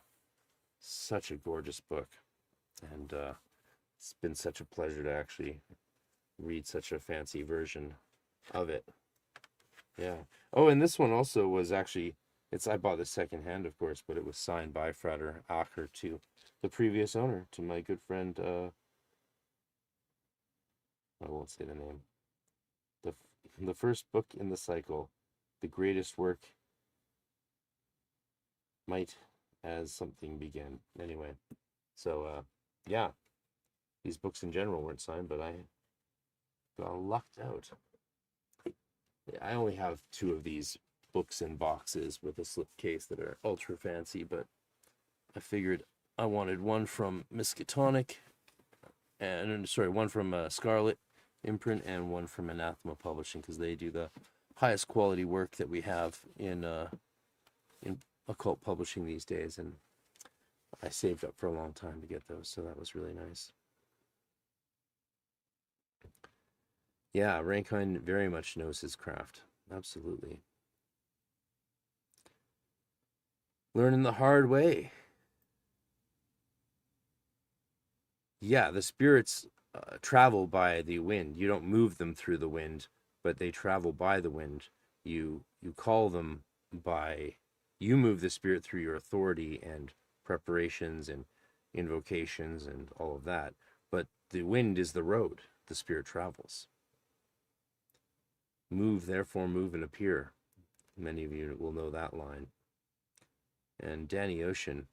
Such a gorgeous book, and it's been such a pleasure to actually read such a fancy version of it. Yeah. Oh, and this one also was actually, I bought this secondhand, of course, but it was signed by Frater to the previous owner, to my good friend, I won't say the name. The first book in the cycle, the greatest work might as something begin. Anyway, so yeah, these books in general weren't signed, but I got lucked out. I only have 2 of these books in boxes with a slipcase that are ultra fancy, but I figured I wanted one from Miskatonic, one from Scarlet Imprint and one from Anathema Publishing, because they do the highest quality work that we have in occult publishing these days, and I saved up for a long time to get those, so that was really nice. Yeah, Rankine very much knows his craft. Absolutely. Learning the hard way. Yeah, the spirits travel by the wind. You don't move them through the wind, but they travel by the wind. You call them by, you move the spirit through your authority and preparations and invocations and all of that. But the wind is the road the spirit travels. Move, therefore move and appear. Many of you will know that line. And Danny Ocean,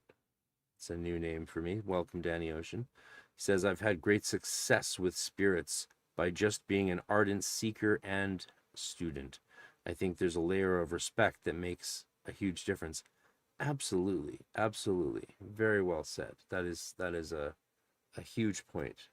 it's a new name for me. Welcome, Danny Ocean. He says, I've had great success with spirits by just being an ardent seeker and student. I think there's a layer of respect that makes a huge difference. Absolutely, absolutely. Very well said. That is a huge point.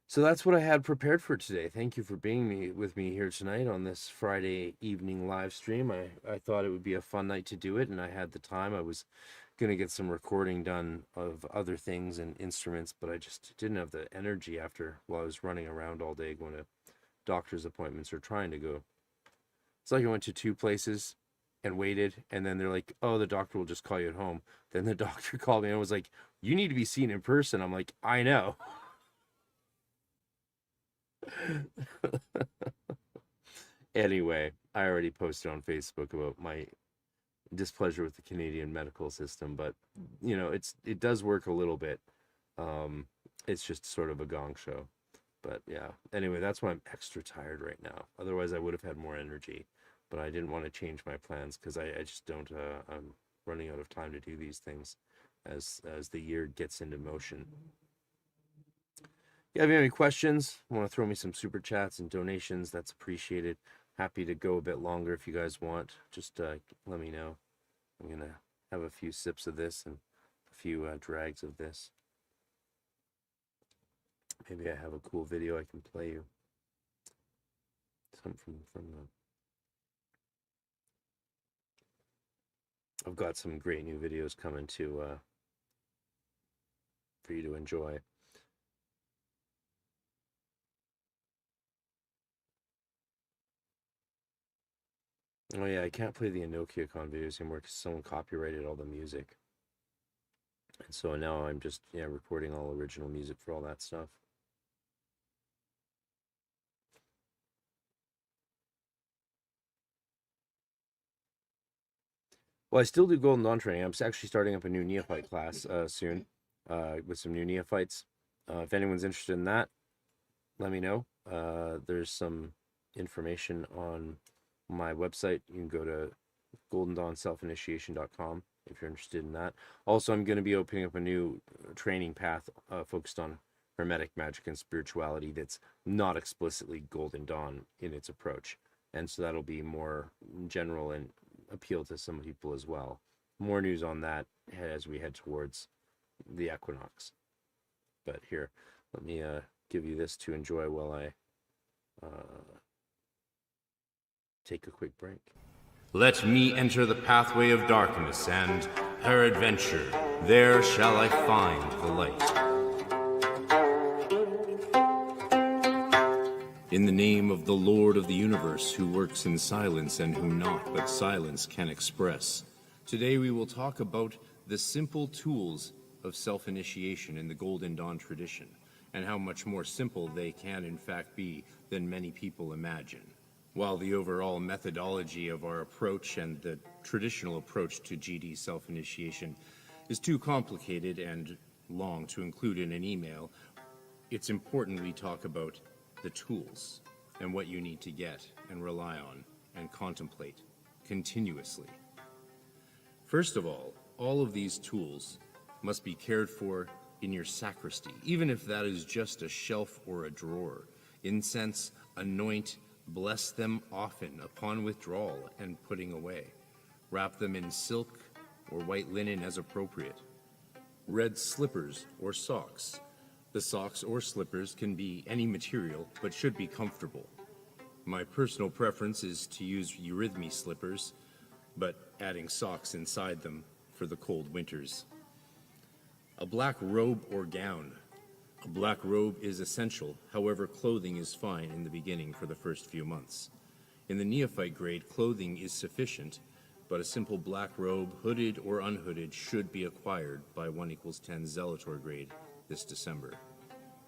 So that's what I had prepared for today. Thank you for being with me here tonight on this Friday evening live stream. I thought it would be a fun night to do it, and I had the time. I was going to get some recording done of other things and instruments, but I just didn't have the energy while I was running around all day going to doctor's appointments or trying to go. It's like I went to 2 places and waited, and then they're like, oh, the doctor will just call you at home. Then the doctor called me and was like, you need to be seen in person. I'm like, I know. Anyway, I already posted on Facebook about my displeasure with the Canadian medical system, but you know, it does work a little bit. It's just sort of a gong show. But yeah, anyway, that's why I'm extra tired right now. Otherwise I would have had more energy, but I didn't want to change my plans because I just don't I'm running out of time to do these things as the year gets into motion. If you have any questions, want to throw me some super chats and donations, that's appreciated. Happy to go a bit longer if you guys want. Just let me know. I'm going to have a few sips of this and a few drags of this. Maybe I have a cool video I can play you. Something from the... I've got some great new videos coming to for you to enjoy. Oh yeah, I can't play the EnokiaCon videos anymore because someone copyrighted all the music. And so now I'm just recording all original music for all that stuff. Well, I still do Golden Dawn training. I'm actually starting up a new neophyte class soon with some new neophytes. If anyone's interested in that, let me know. There's some information on my website. You can go to goldendawnselfinitiation.com if you're interested in that. Also, I'm going to be opening up a new training path focused on Hermetic magic and spirituality that's not explicitly Golden Dawn in its approach. And so that'll be more general and appeal to some people as well. More news on that as we head towards the equinox. But here, let me give you this to enjoy while I take a quick break. Let me enter the pathway of darkness, and peradventure there shall I find the light. In the name of the Lord of the universe, who works in silence and whom naught but silence can express. Today we will talk about the simple tools of self-initiation in the Golden Dawn tradition, and how much more simple they can in fact be than many people imagine. While the overall methodology of our approach and the traditional approach to GD self-initiation is too complicated and long to include in an email, it's important we talk about the tools and what you need to get and rely on and contemplate continuously. First of all of these tools must be cared for in your sacristy, even if that is just a shelf or a drawer. Incense, anoint, bless them often upon withdrawal and putting away. Wrap them in silk or white linen as appropriate. Red slippers or socks. The socks or slippers can be any material, but should be comfortable. My personal preference is to use Eurythmy slippers, but adding socks inside them for the cold winters. A black robe or gown. A black robe is essential, however clothing is fine in the beginning for the first few months. In the neophyte grade, clothing is sufficient, but a simple black robe, hooded or unhooded, should be acquired by 1=10 Zelator grade this December.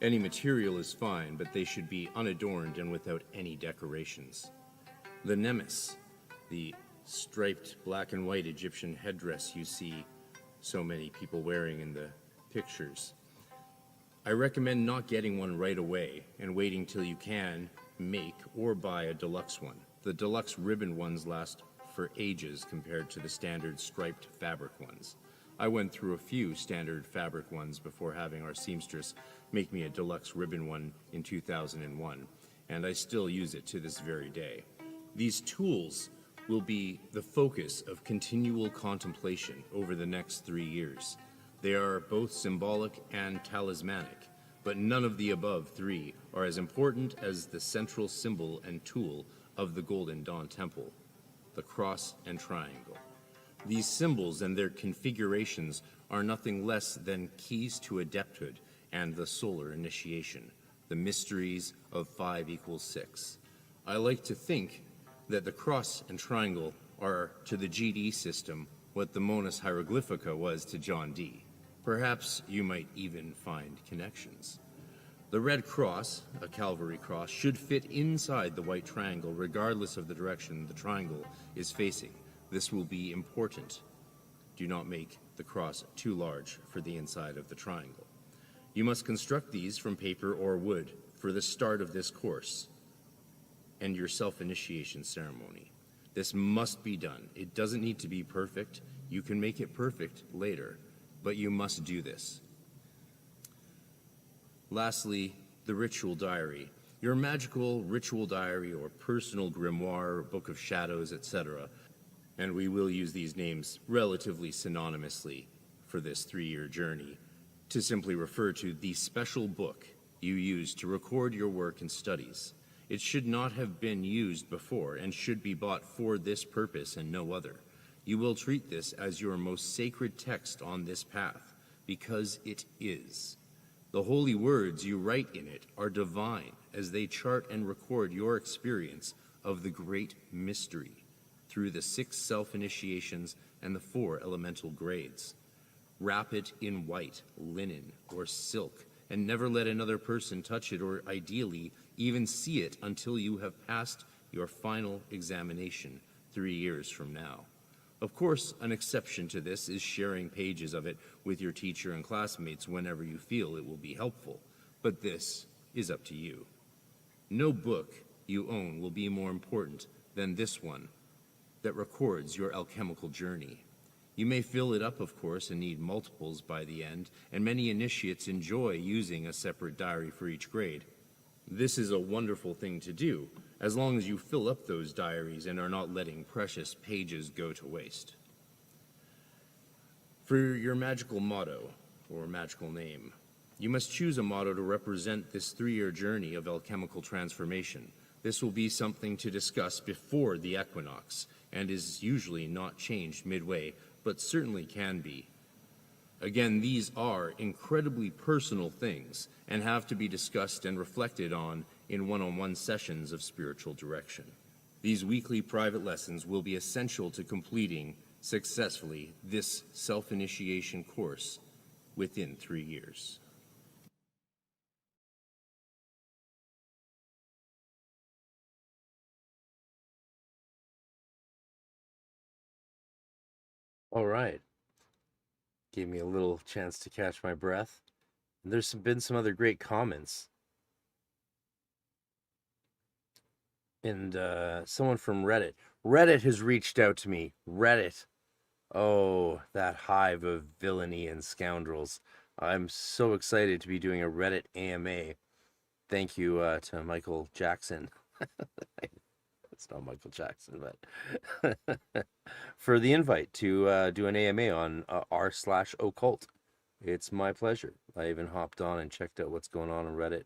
Any material is fine, but they should be unadorned and without any decorations. The nemes, the striped black and white Egyptian headdress you see so many people wearing in the pictures. I recommend not getting one right away and waiting till you can make or buy a deluxe one. The deluxe ribbon ones last for ages compared to the standard striped fabric ones. I went through a few standard fabric ones before having our seamstress make me a deluxe ribbon one in 2001, and I still use it to this very day. These tools will be the focus of continual contemplation over the next 3 years. They are both symbolic and talismanic, but none of the above three are as important as the central symbol and tool of the Golden Dawn Temple, the cross and triangle. These symbols and their configurations are nothing less than keys to adepthood and the solar initiation, the mysteries of 5=6. I like to think that the cross and triangle are to the GD system what the Monas Hieroglyphica was to John Dee. Perhaps you might even find connections. The red cross, a Calvary cross, should fit inside the white triangle regardless of the direction the triangle is facing. This will be important. Do not make the cross too large for the inside of the triangle. You must construct these from paper or wood for the start of this course and your self-initiation ceremony. This must be done. It doesn't need to be perfect. You can make it perfect later, but you must do this. Lastly, the ritual diary. Your magical ritual diary or personal grimoire, book of shadows, etc., and we will use these names relatively synonymously for this 3-year journey, to simply refer to the special book you use to record your work and studies. It should not have been used before and should be bought for this purpose and no other. You will treat this as your most sacred text on this path, because it is. The holy words you write in it are divine as they chart and record your experience of the great mystery through the 6 self-initiations and the 4 elemental grades. Wrap it in white, linen, or silk, and never let another person touch it or ideally even see it until you have passed your final examination 3 years from now. Of course, an exception to this is sharing pages of it with your teacher and classmates whenever you feel it will be helpful, but this is up to you. No book you own will be more important than this one that records your alchemical journey. You may fill it up, of course, and need multiples by the end, and many initiates enjoy using a separate diary for each grade. This is a wonderful thing to do, as long as you fill up those diaries and are not letting precious pages go to waste. For your magical motto, or magical name, you must choose a motto to represent this 3-year journey of alchemical transformation. This will be something to discuss before the equinox, and is usually not changed midway, but certainly can be. Again, these are incredibly personal things and have to be discussed and reflected on in one-on-one sessions of spiritual direction. These weekly private lessons will be essential to completing successfully this self-initiation course within 3 years. All right. Gave me a little chance to catch my breath. And there's been some other great comments. And someone from Reddit. Reddit has reached out to me. Reddit. Oh, that hive of villainy and scoundrels. I'm so excited to be doing a Reddit AMA. Thank you to Michael Jackson. It's not Michael Jackson, but for the invite to do an AMA on r/occult. It's my pleasure. I even hopped on and checked out what's going on Reddit.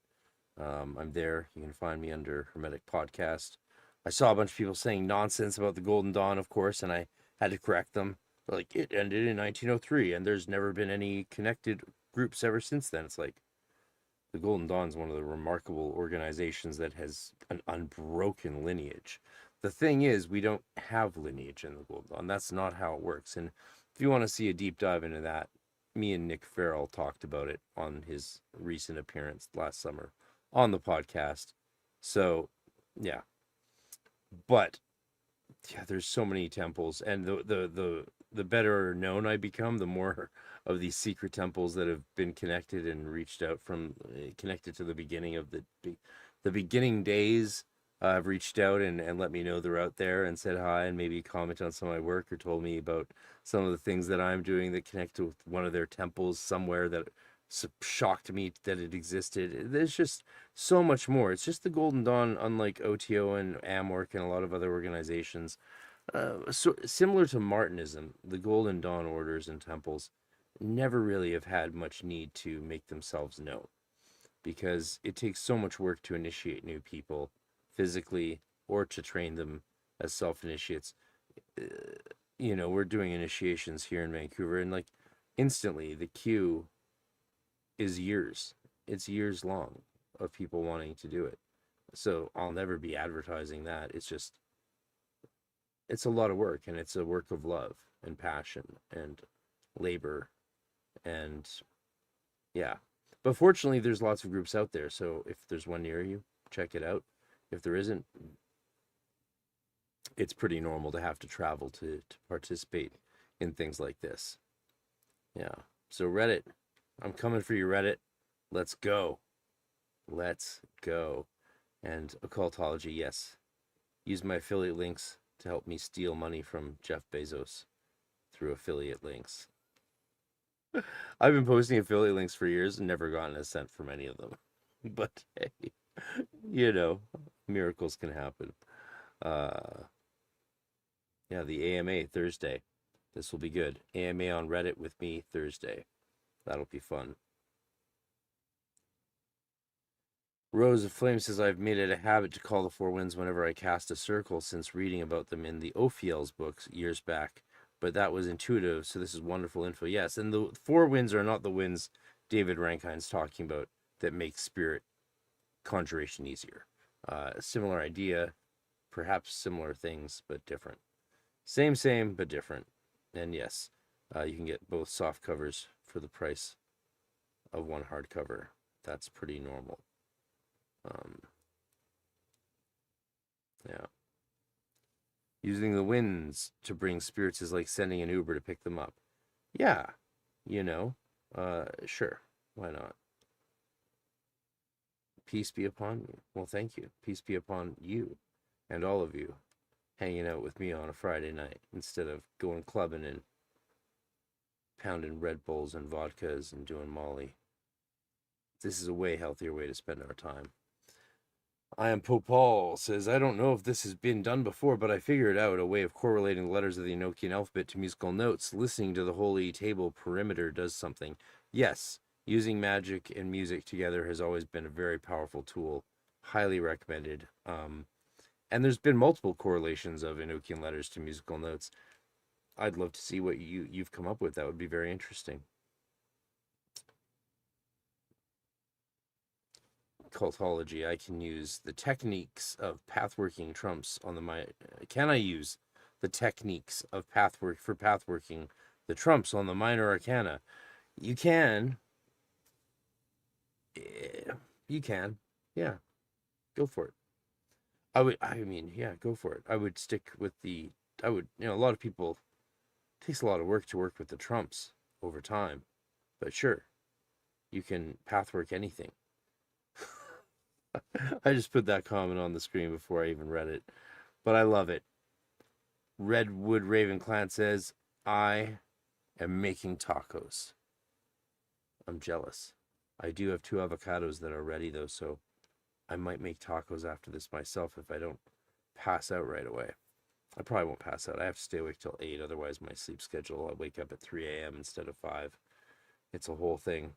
I'm there. You can find me under Hermetic Podcast. I saw a bunch of people saying nonsense about the Golden Dawn, of course, and I had to correct them. Like, it ended in 1903, and there's never been any connected groups ever since then. It's like, the Golden Dawn is one of the remarkable organizations that has an unbroken lineage. The thing is, we don't have lineage in the Golden Dawn. That's not how it works. And if you want to see a deep dive into that, me and Nick Farrell talked about it on his recent appearance last summer on the podcast. So, yeah. But yeah, there's so many temples, and the better known I become, the more of these secret temples that have been connected and reached out from connected to the beginning of the beginning days. Have reached out and let me know they're out there and said hi and maybe comment on some of my work or told me about some of the things that I'm doing that connect with one of their temples somewhere that shocked me that it existed. There's just so much more. It's just the Golden Dawn, unlike OTO and AMORC and a lot of other organizations. So similar to Martinism, the Golden Dawn orders and temples never really have had much need to make themselves known because it takes so much work to initiate new people physically or to train them as self-initiates. You know, we're doing initiations here in Vancouver, and like instantly the queue is years. It's years long of people wanting to do it. So I'll never be advertising that. It's just, it's a lot of work, and it's a work of love and passion and labor. And yeah, but fortunately there's lots of groups out there. So if there's one near you, check it out. If there isn't, it's pretty normal to have to travel to participate in things like this. Yeah. So Reddit, I'm coming for you, Reddit. Let's go. Let's go. And occultology, yes. Use my affiliate links to help me steal money from Jeff Bezos through affiliate links. I've been posting affiliate links for years and never gotten a cent from any of them. But hey, you know, miracles can happen. Yeah, the AMA Thursday. This will be good. AMA on Reddit with me Thursday. That'll be fun. Rose of Flame says, I've made it a habit to call the Four Winds whenever I cast a circle since reading about them in the Ophiel's books years back. But that was intuitive, so this is wonderful info. Yes, and the Four Winds are not the winds David Rankine's talking about that make spirit conjuration easier. Similar idea, perhaps similar things, but different. Same, but different. And yes, you can get both soft covers for the price of one hardcover. That's pretty normal. Yeah. Using the winds to bring spirits is like sending an Uber to pick them up. Yeah, you know, sure, why not? Peace be upon you. Well, thank you. Peace be upon you and all of you hanging out with me on a Friday night instead of going clubbing and pounding Red Bulls and vodkas and doing Molly. This is a way healthier way to spend our time. I am Pope Paul says, I don't know if this has been done before, but I figured out a way of correlating the letters of the Enochian alphabet to musical notes. Listening to the holy table perimeter does something. Yes, using magic and music together has always been a very powerful tool. Highly recommended. And there's been multiple correlations of Enochian letters to musical notes. I'd love to see what you've come up with. That would be very interesting. cultology, I can use the techniques of pathworking trumps on the my. Can I use the techniques of pathworking the trumps on the minor arcana? You can. You can. Yeah, go for it. I mean, yeah, go for it. I would stick with the. I would. A lot of people. It takes a lot of work to work with the trumps over time, but sure, you can pathwork anything. I just put that comment on the screen before I even read it, but I love it. Redwood Raven Clan says, I am making tacos. I'm jealous. I do have 2 avocados that are ready though, so I might make tacos after this myself if I don't pass out right away. I probably won't pass out. I have to stay awake till 8, otherwise my sleep schedule, I'll wake up at 3 a.m. instead of 5. It's a whole thing.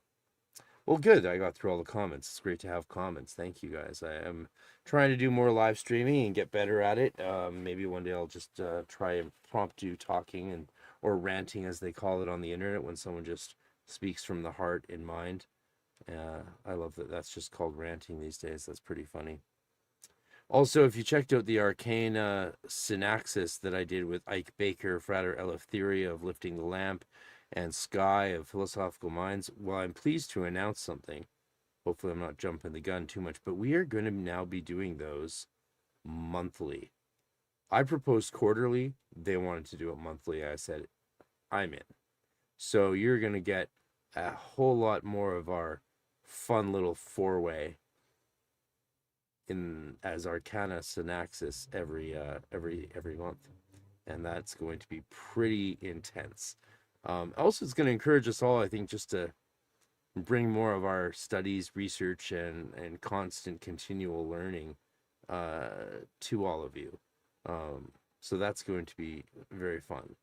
Well, good. I got through all the comments. It's great to have comments. Thank you, guys. I am trying to do more live streaming and get better at it. Maybe one day I'll just try impromptu talking or ranting, as they call it on the internet, when someone just speaks from the heart and mind. I love that. That's just called ranting these days. That's pretty funny. Also, if you checked out the Arcane SynXis that I did with Ike Baker, Frater Eleftheria of Lifting the Lamp, and Sky of Philosophical Minds, well, I'm pleased to announce something. Hopefully I'm not jumping the gun too much, but we are going to now be doing those monthly. I proposed quarterly. They wanted to do it monthly. I said, I'm in. So you're going to get a whole lot more of our fun little 4-way as Arcana SynXis every month. And that's going to be pretty intense. Also, it's going to encourage us all, I think, just to bring more of our studies, research, and constant continual learning to all of you. So that's going to be very fun.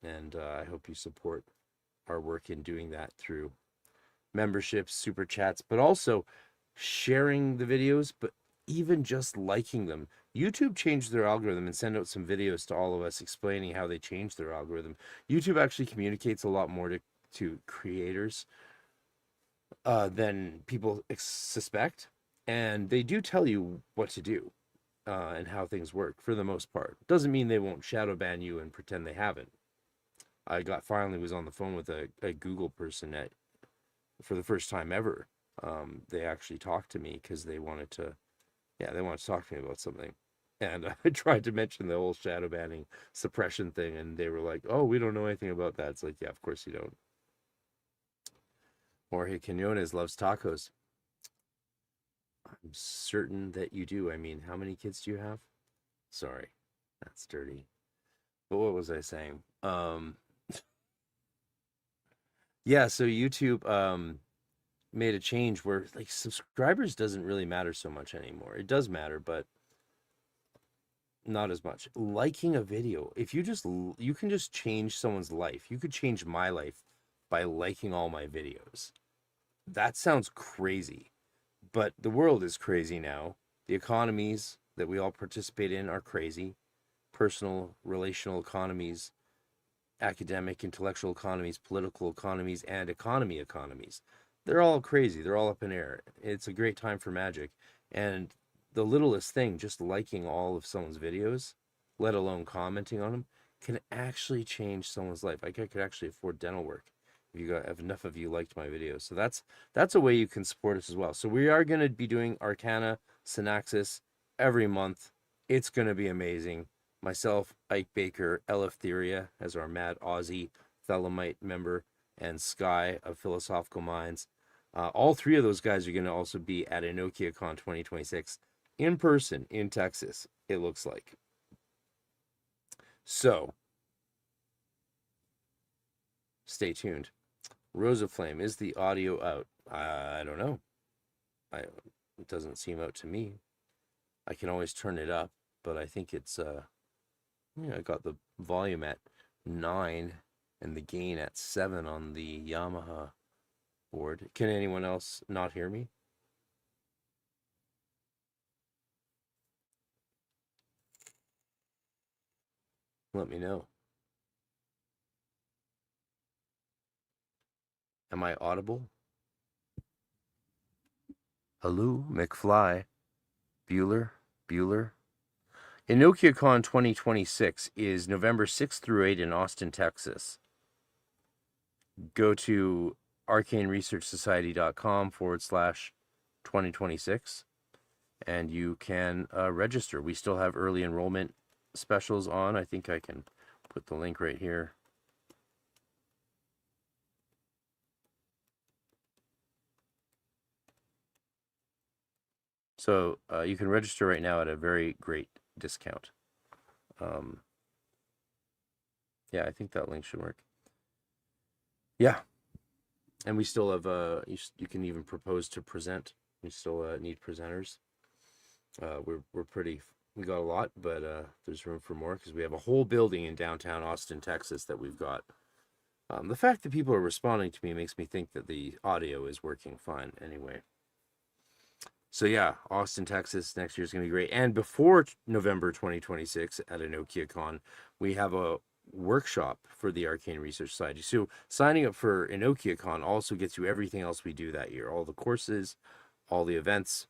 And I hope you support our work in doing that through memberships, super chats, but also sharing the videos, but even just liking them. YouTube changed their algorithm and sent out some videos to all of us explaining how they changed their algorithm. YouTube actually communicates a lot more to creators than people suspect. And they do tell you what to do and how things work for the most part. Doesn't mean they won't shadow ban you and pretend they haven't. I finally was on the phone with a Google person for the first time ever. They actually talked to me because they wanted to talk to me about something. And I tried to mention the whole shadow banning suppression thing, and they were like, oh, we don't know anything about that. It's like, yeah, of course you don't. Jorge Quinones loves tacos. I'm certain that you do. I mean, how many kids do you have? Sorry, that's dirty. But what was I saying? Yeah, so YouTube made a change where like subscribers doesn't really matter so much anymore. It does matter, but not as much. Liking a video, if you can just change someone's life. You could change my life by liking all my videos. That sounds crazy, but the world is crazy now. The economies that we all participate in are crazy. Personal, relational economies, academic, intellectual economies, political economies, and economies. They're all crazy. They're all up in air. It's a great time for magic. And the littlest thing, just liking all of someone's videos, let alone commenting on them, can actually change someone's life. I could actually afford dental work if enough of you liked my videos. So that's a way you can support us as well. So we are going to be doing Arcana SynXis every month. It's going to be amazing. Myself, Ike Baker, Eleftheria as our Mad Aussie Thelemite member, and Sky of Philosophical Minds. All 3 of those guys are going to also be at EnokiaCon 2026 in person in Texas, it looks like. So, stay tuned. Rosa Flame, is the audio out? I don't know. It doesn't seem out to me. I can always turn it up, but I think it's I got the volume at 9 and the gain at 7 on the Yamaha board. Can anyone else not hear me? Let me know. Am I audible? Hello, McFly. Bueller. InokiaCon 2026 is November 6th through 8 in Austin, Texas. Go to arcaneresearchsociety.com/2026 and you can register. We still have early enrollment specials on. I think I can put the link right here. So you can register right now at a very great discount. Yeah, I think that link should work. Yeah. And we still have, you can even propose to present. We still need presenters. We're pretty, we got a lot, but there's room for more because we have a whole building in downtown Austin, Texas that we've got. The fact that people are responding to me makes me think that the audio is working fine anyway. So yeah, Austin, Texas next year is going to be great. And before November 2026 at InokiaCon, we have a workshop for the Arcane Research Society. So signing up for InokiaCon also gets you everything else we do that year. All the courses, all the events.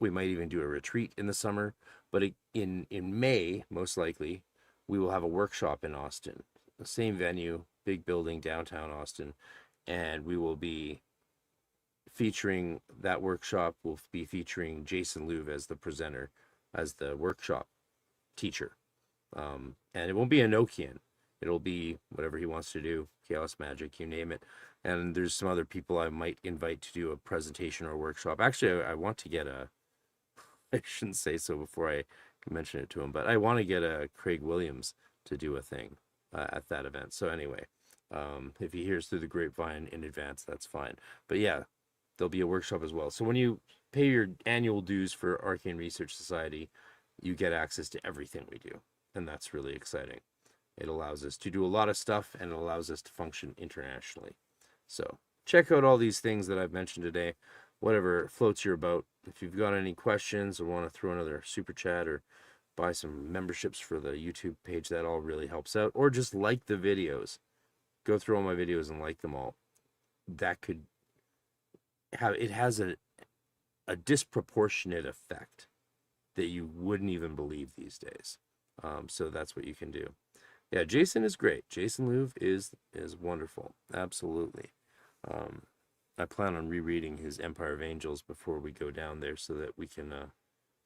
We might even do a retreat in the summer. But in May, most likely, we will have a workshop in Austin. The same venue, big building, downtown Austin. And we will be featuring that workshop. Will be featuring Jason Louv as the presenter, as the workshop teacher. And it won't be Enochian. It'll be whatever he wants to do, chaos magic, you name it. And there's some other people I might invite to do a presentation or a workshop. Actually, I want to get I shouldn't say so before I mention it to him, but I want to get a Craig Williams to do a thing at that event. So anyway, if he hears through the grapevine in advance, that's fine. But yeah, there'll be a workshop as well. So when you pay your annual dues for Arcane Research Society, you get access to everything we do. And that's really exciting. It allows us to do a lot of stuff and it allows us to function internationally. So check out all these things that I've mentioned today, whatever floats your boat. If you've got any questions or want to throw another super chat or buy some memberships for the YouTube page, that all really helps out. Or just like the videos. Go through all my videos and like them all. That could have, it has a disproportionate effect that you wouldn't even believe these days. So that's what you can do. Yeah, Jason is great. Jason Louv is wonderful. Absolutely. I plan on rereading his Empire of Angels before we go down there so that we can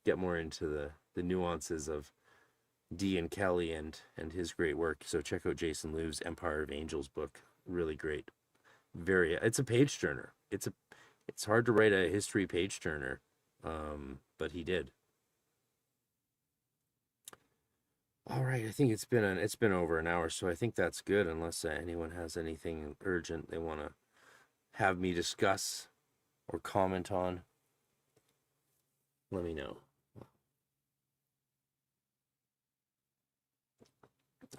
get more into the nuances of Dee and Kelly and his great work. So check out Jason Louv's Empire of Angels book. Really great. It's a page turner. It's hard to write a history page turner, but he did. All right, I think it's been over an hour, so I think that's good. Unless anyone has anything urgent they want to have me discuss or comment on, let me know.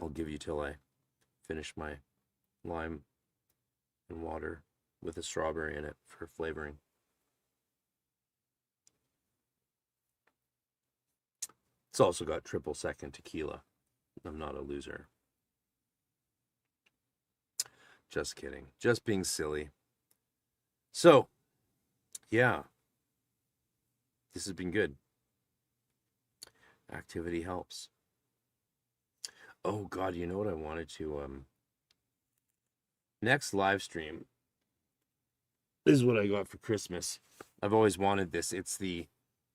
I'll give you till I finish my lime and water with a strawberry in it for flavoring. It's also got triple second tequila. I'm not a loser. Just kidding. Just being silly. So, yeah. This has been good. Activity helps. Oh, God, you know what I wanted to... Next live stream. This is what I got for Christmas. I've always wanted this. It's the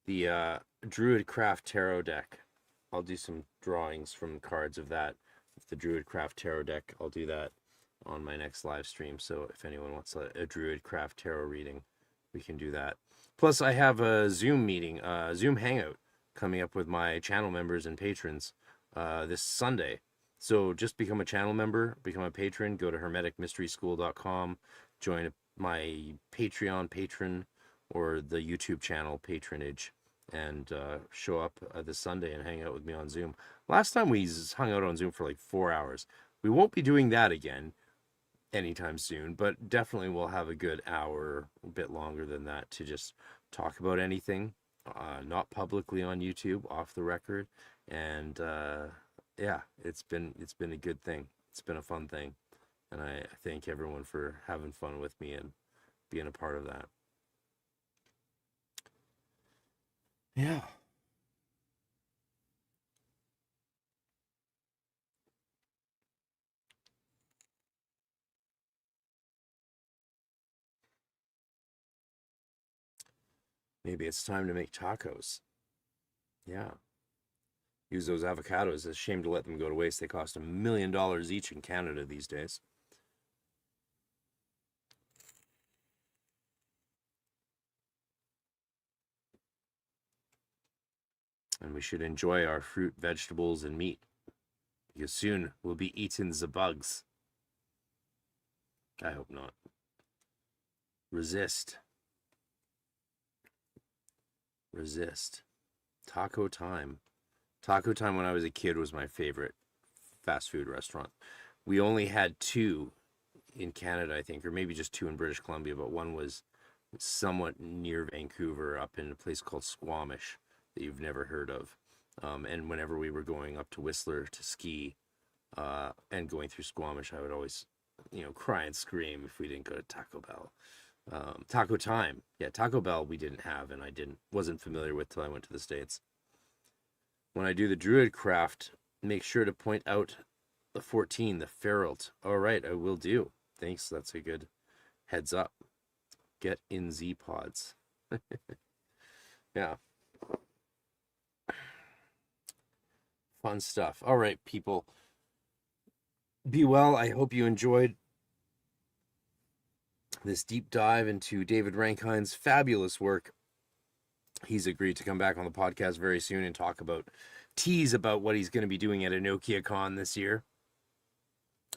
Druidcraft Tarot deck. I'll do some drawings from cards of that. The Druidcraft Tarot deck, I'll do that on my next live stream. So if anyone wants a Druidcraft Tarot reading, we can do that. Plus, I have a Zoom meeting, Zoom Hangout coming up with my channel members and patrons this Sunday. So just become a channel member, become a patron, go to hermeticmysteryschool.com, join my Patreon patron or the YouTube channel patronage, and show up this Sunday and hang out with me on Zoom. Last time we hung out on Zoom for like 4 hours. We won't be doing that again anytime soon, but definitely we'll have a good hour, a bit longer than that, to just talk about anything, not publicly on YouTube, off the record. And yeah, it's been a good thing. It's been a fun thing. And I thank everyone for having fun with me and being a part of that. Yeah. Maybe it's time to make tacos. Yeah. Use those avocados. It's a shame to let them go to waste. They cost $1 million each in Canada these days. And we should enjoy our fruit, vegetables, and meat, because soon we'll be eating the bugs. I hope not. Resist. Resist. Taco time. Taco time when I was a kid was my favorite fast food restaurant. We only had two in Canada, I think, or maybe just two in British Columbia, but one was somewhat near Vancouver up in a place called Squamish that you've never heard of. And whenever we were going up to Whistler to ski and going through Squamish, I would always, cry and scream if we didn't go to Taco Bell. Taco time. Yeah, Taco Bell we didn't have, and wasn't familiar with till I went to the States. When I do the Druid craft, make sure to point out the 14, the Feralt. All right, I will do. Thanks, that's a good heads up. Get in Z pods. Yeah. Fun stuff. All right, people. Be well. I hope you enjoyed this deep dive into David Rankine's fabulous work. He's agreed to come back on the podcast very soon and tease about what he's going to be doing at EnokiaCon this year.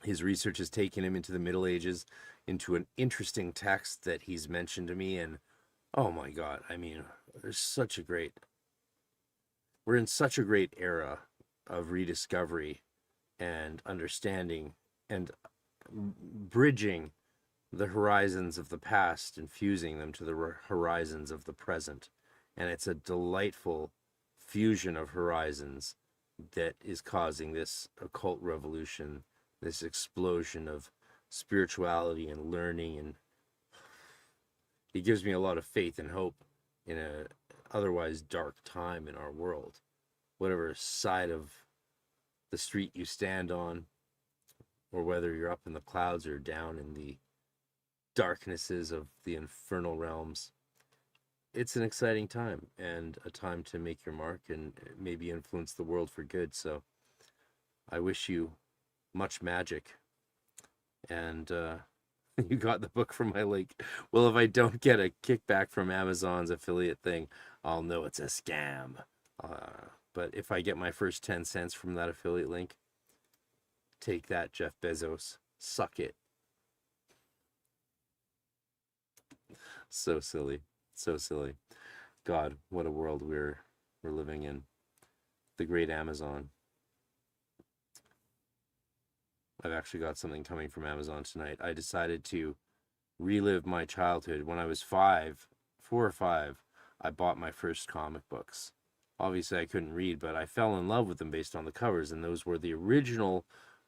His research has taken him into the Middle Ages, into an interesting text that he's mentioned to me, and oh my God, I mean, we're in such a great era of rediscovery and understanding and bridging the horizons of the past and fusing them to the horizons of the present. And it's a delightful fusion of horizons that is causing this occult revolution, this explosion of spirituality and learning. And it gives me a lot of faith and hope in a otherwise dark time in our world. Whatever side of the street you stand on, or whether you're up in the clouds or down in the darknesses of the infernal realms, it's an exciting time and a time to make your mark and maybe influence the world for good. So I wish you much magic. And you got the book from my link. Well, if I don't get a kickback from Amazon's affiliate thing, I'll know it's a scam. But if I get my first 10 cents from that affiliate link, take that, Jeff Bezos. Suck it. So silly. So silly. God, what a world we're living in. The great Amazon. I've actually got something coming from Amazon tonight. I decided to relive my childhood. When I was 4 or 5, I bought my first comic books. Obviously, I couldn't read, but I fell in love with them based on the covers, and those were the original,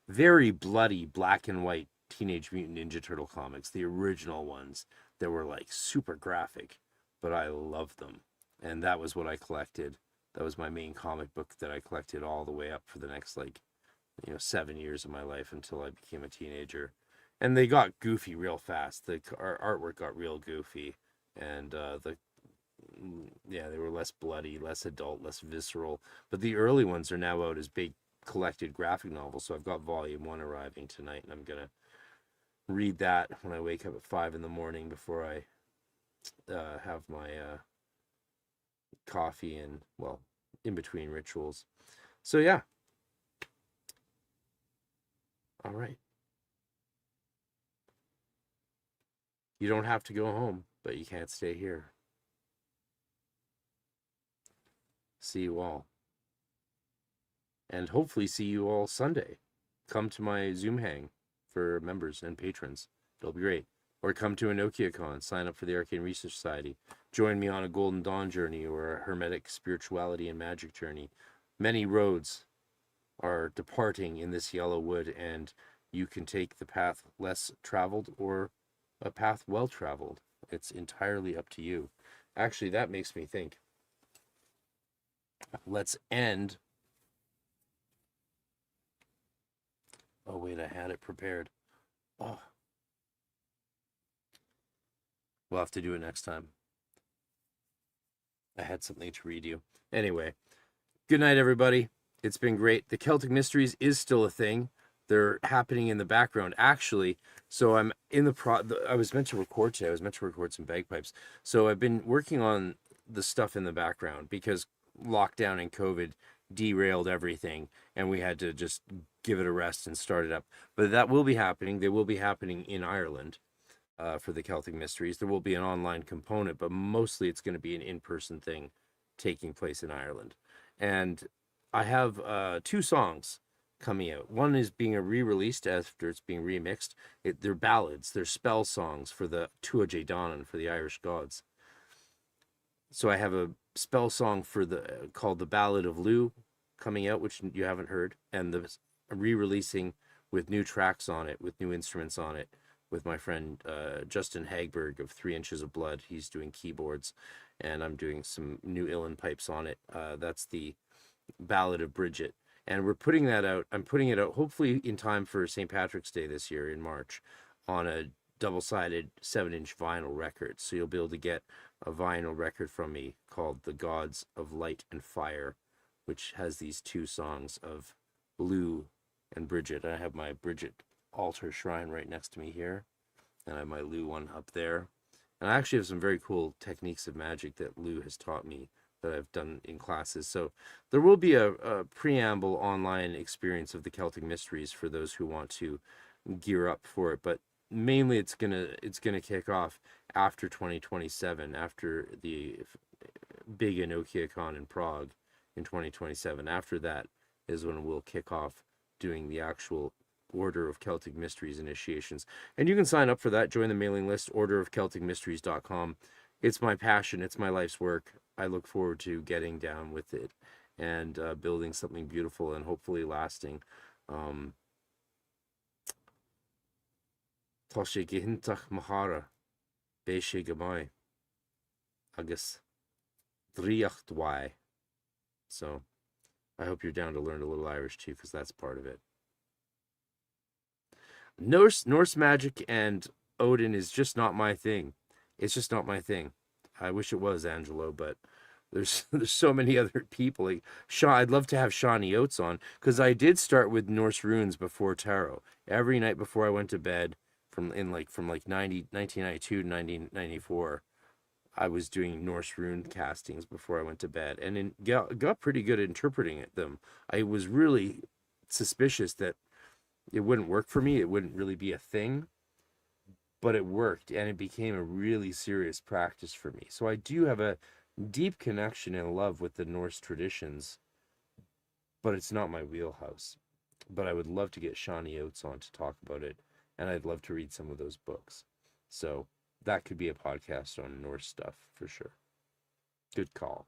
very bloody black and white Teenage Mutant Ninja Turtle comics, the original ones that were like super graphic, but I loved them. And that was what I collected. That was my main comic book that I collected all the way up for the next 7 years of my life until I became a teenager. And they got goofy real fast. The artwork got real goofy, and they were less bloody, less adult, less visceral. But the early ones are now out as big collected graphic novels. So I've got volume 1 arriving tonight, and I'm gonna read that when I wake up at 5 in the morning before I have my coffee and, well, in between rituals. So yeah. All right. You don't have to go home, but you can't stay here. See you all. And hopefully see you all Sunday. Come to my Zoom hang for members and patrons. It'll be great. Or come to EnokiaCon, sign up for the Arcane Research Society. Join me on a Golden Dawn journey or a Hermetic spirituality and magic journey. Many roads are departing in this yellow wood, and you can take the path less traveled or a path well traveled. It's entirely up to you. Actually, that makes me think. let's end. Oh, wait, I had it prepared. Oh, we'll have to do it next time. I had something to read you. Anyway, good night, everybody. It's been great. The Celtic Mysteries is still a thing. They're happening in the background, actually. So I'm in I was meant to record today. I was meant to record some bagpipes. So I've been working on the stuff in the background because lockdown and COVID derailed everything, and we had to just give it a rest and start it up. But that will be happening. They will be happening in Ireland. For the Celtic Mysteries. There will be an online component, but mostly it's going to be an in-person thing taking place in Ireland. And I have 2 songs coming out. One is being re-released after it's being remixed. They're ballads. They're spell songs for the Tuatha Danann, for the Irish gods. So I have a spell song for called the Ballad of Lugh coming out, which you haven't heard, and the re-releasing with new tracks on it, with new instruments on it, with my friend Justin Hagberg of 3 Inches of Blood. He's doing keyboards, and I'm doing some new uilleann pipes on it. That's the Ballad of Bridget. And we're putting that out. I'm putting it out hopefully in time for St. Patrick's Day this year in March on a double-sided 7-inch vinyl record. So you'll be able to get a vinyl record from me called The Gods of Light and Fire, which has these 2 songs of Lugh and Bridget. I have my Bridget altar shrine right next to me here, and I have my Lugh one up there. And I actually have some very cool techniques of magic that Lugh has taught me that I've done in classes. So there will be a preamble online experience of the Celtic Mysteries for those who want to gear up for it. But mainly it's gonna kick off after 2027, after the big EnochiaCon in Prague in 2027. After that is when we'll kick off doing the actual Order of Celtic Mysteries initiations. And you can sign up for that, join the mailing list, orderofcelticmysteries.com. It's my passion, it's my life's work. I look forward to getting down with it and building something beautiful and hopefully lasting. Tá sé gihintach mahara, bé sé go mai, agus dríocht dwai. So I hope you're down to learn a little Irish too, because that's part of it. Norse magic and Odin is just not my thing. It's just not my thing. I wish it was, Angelo, but there's so many other people. Like I'd love to have Shawnee Oates on, because I did start with Norse runes before tarot. Every night before I went to bed, from 1992 to 1994, I was doing Norse rune castings before I went to bed, and got pretty good at interpreting them. I was really suspicious that it wouldn't work for me. It wouldn't really be a thing, but it worked, and it became a really serious practice for me. So I do have a deep connection and love with the Norse traditions, but it's not my wheelhouse. But I would love to get Shawnee Oates on to talk about it, and I'd love to read some of those books. So that could be a podcast on Norse stuff for sure. Good call.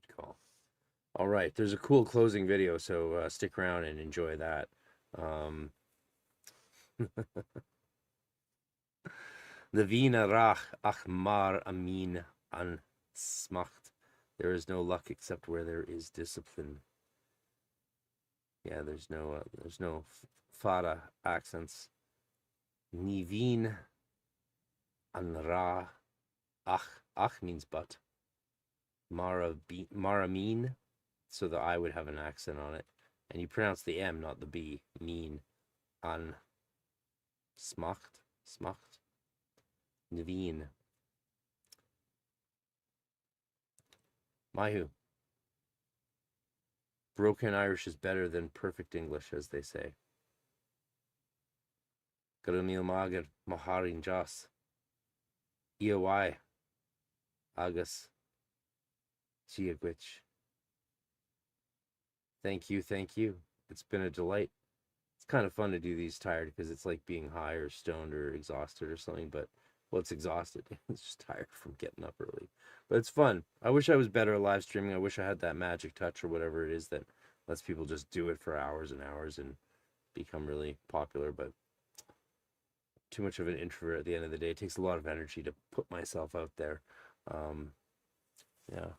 Good call. All right, there's a cool closing video, so stick around and enjoy that. The Vina Rach ach mar amin an smacht. There is no luck except where there is discipline. Yeah, there's no fada accents. Ni vin an ra ach means but. Maramin, so the I would have an accent on it, and you pronounce the M, not the B. Mean an smacht. Naveen. Mahu. Broken Irish is better than perfect English, as they say. Garumil Magar Maharin Jas. EOI. Agus. Chiagwich. Thank you. It's been a delight. It's kind of fun to do these tired, because it's like being high or stoned or exhausted or something, but well, it's exhausted. It's just tired from getting up early. But it's fun. I wish I was better at live streaming. I wish I had that magic touch or whatever it is that lets people just do it for hours and hours and become really popular. But too much of an introvert at the end of the day. It takes a lot of energy to put myself out there. Yeah.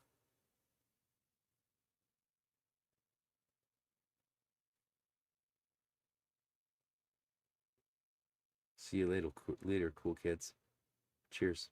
See you later, cool kids. Cheers.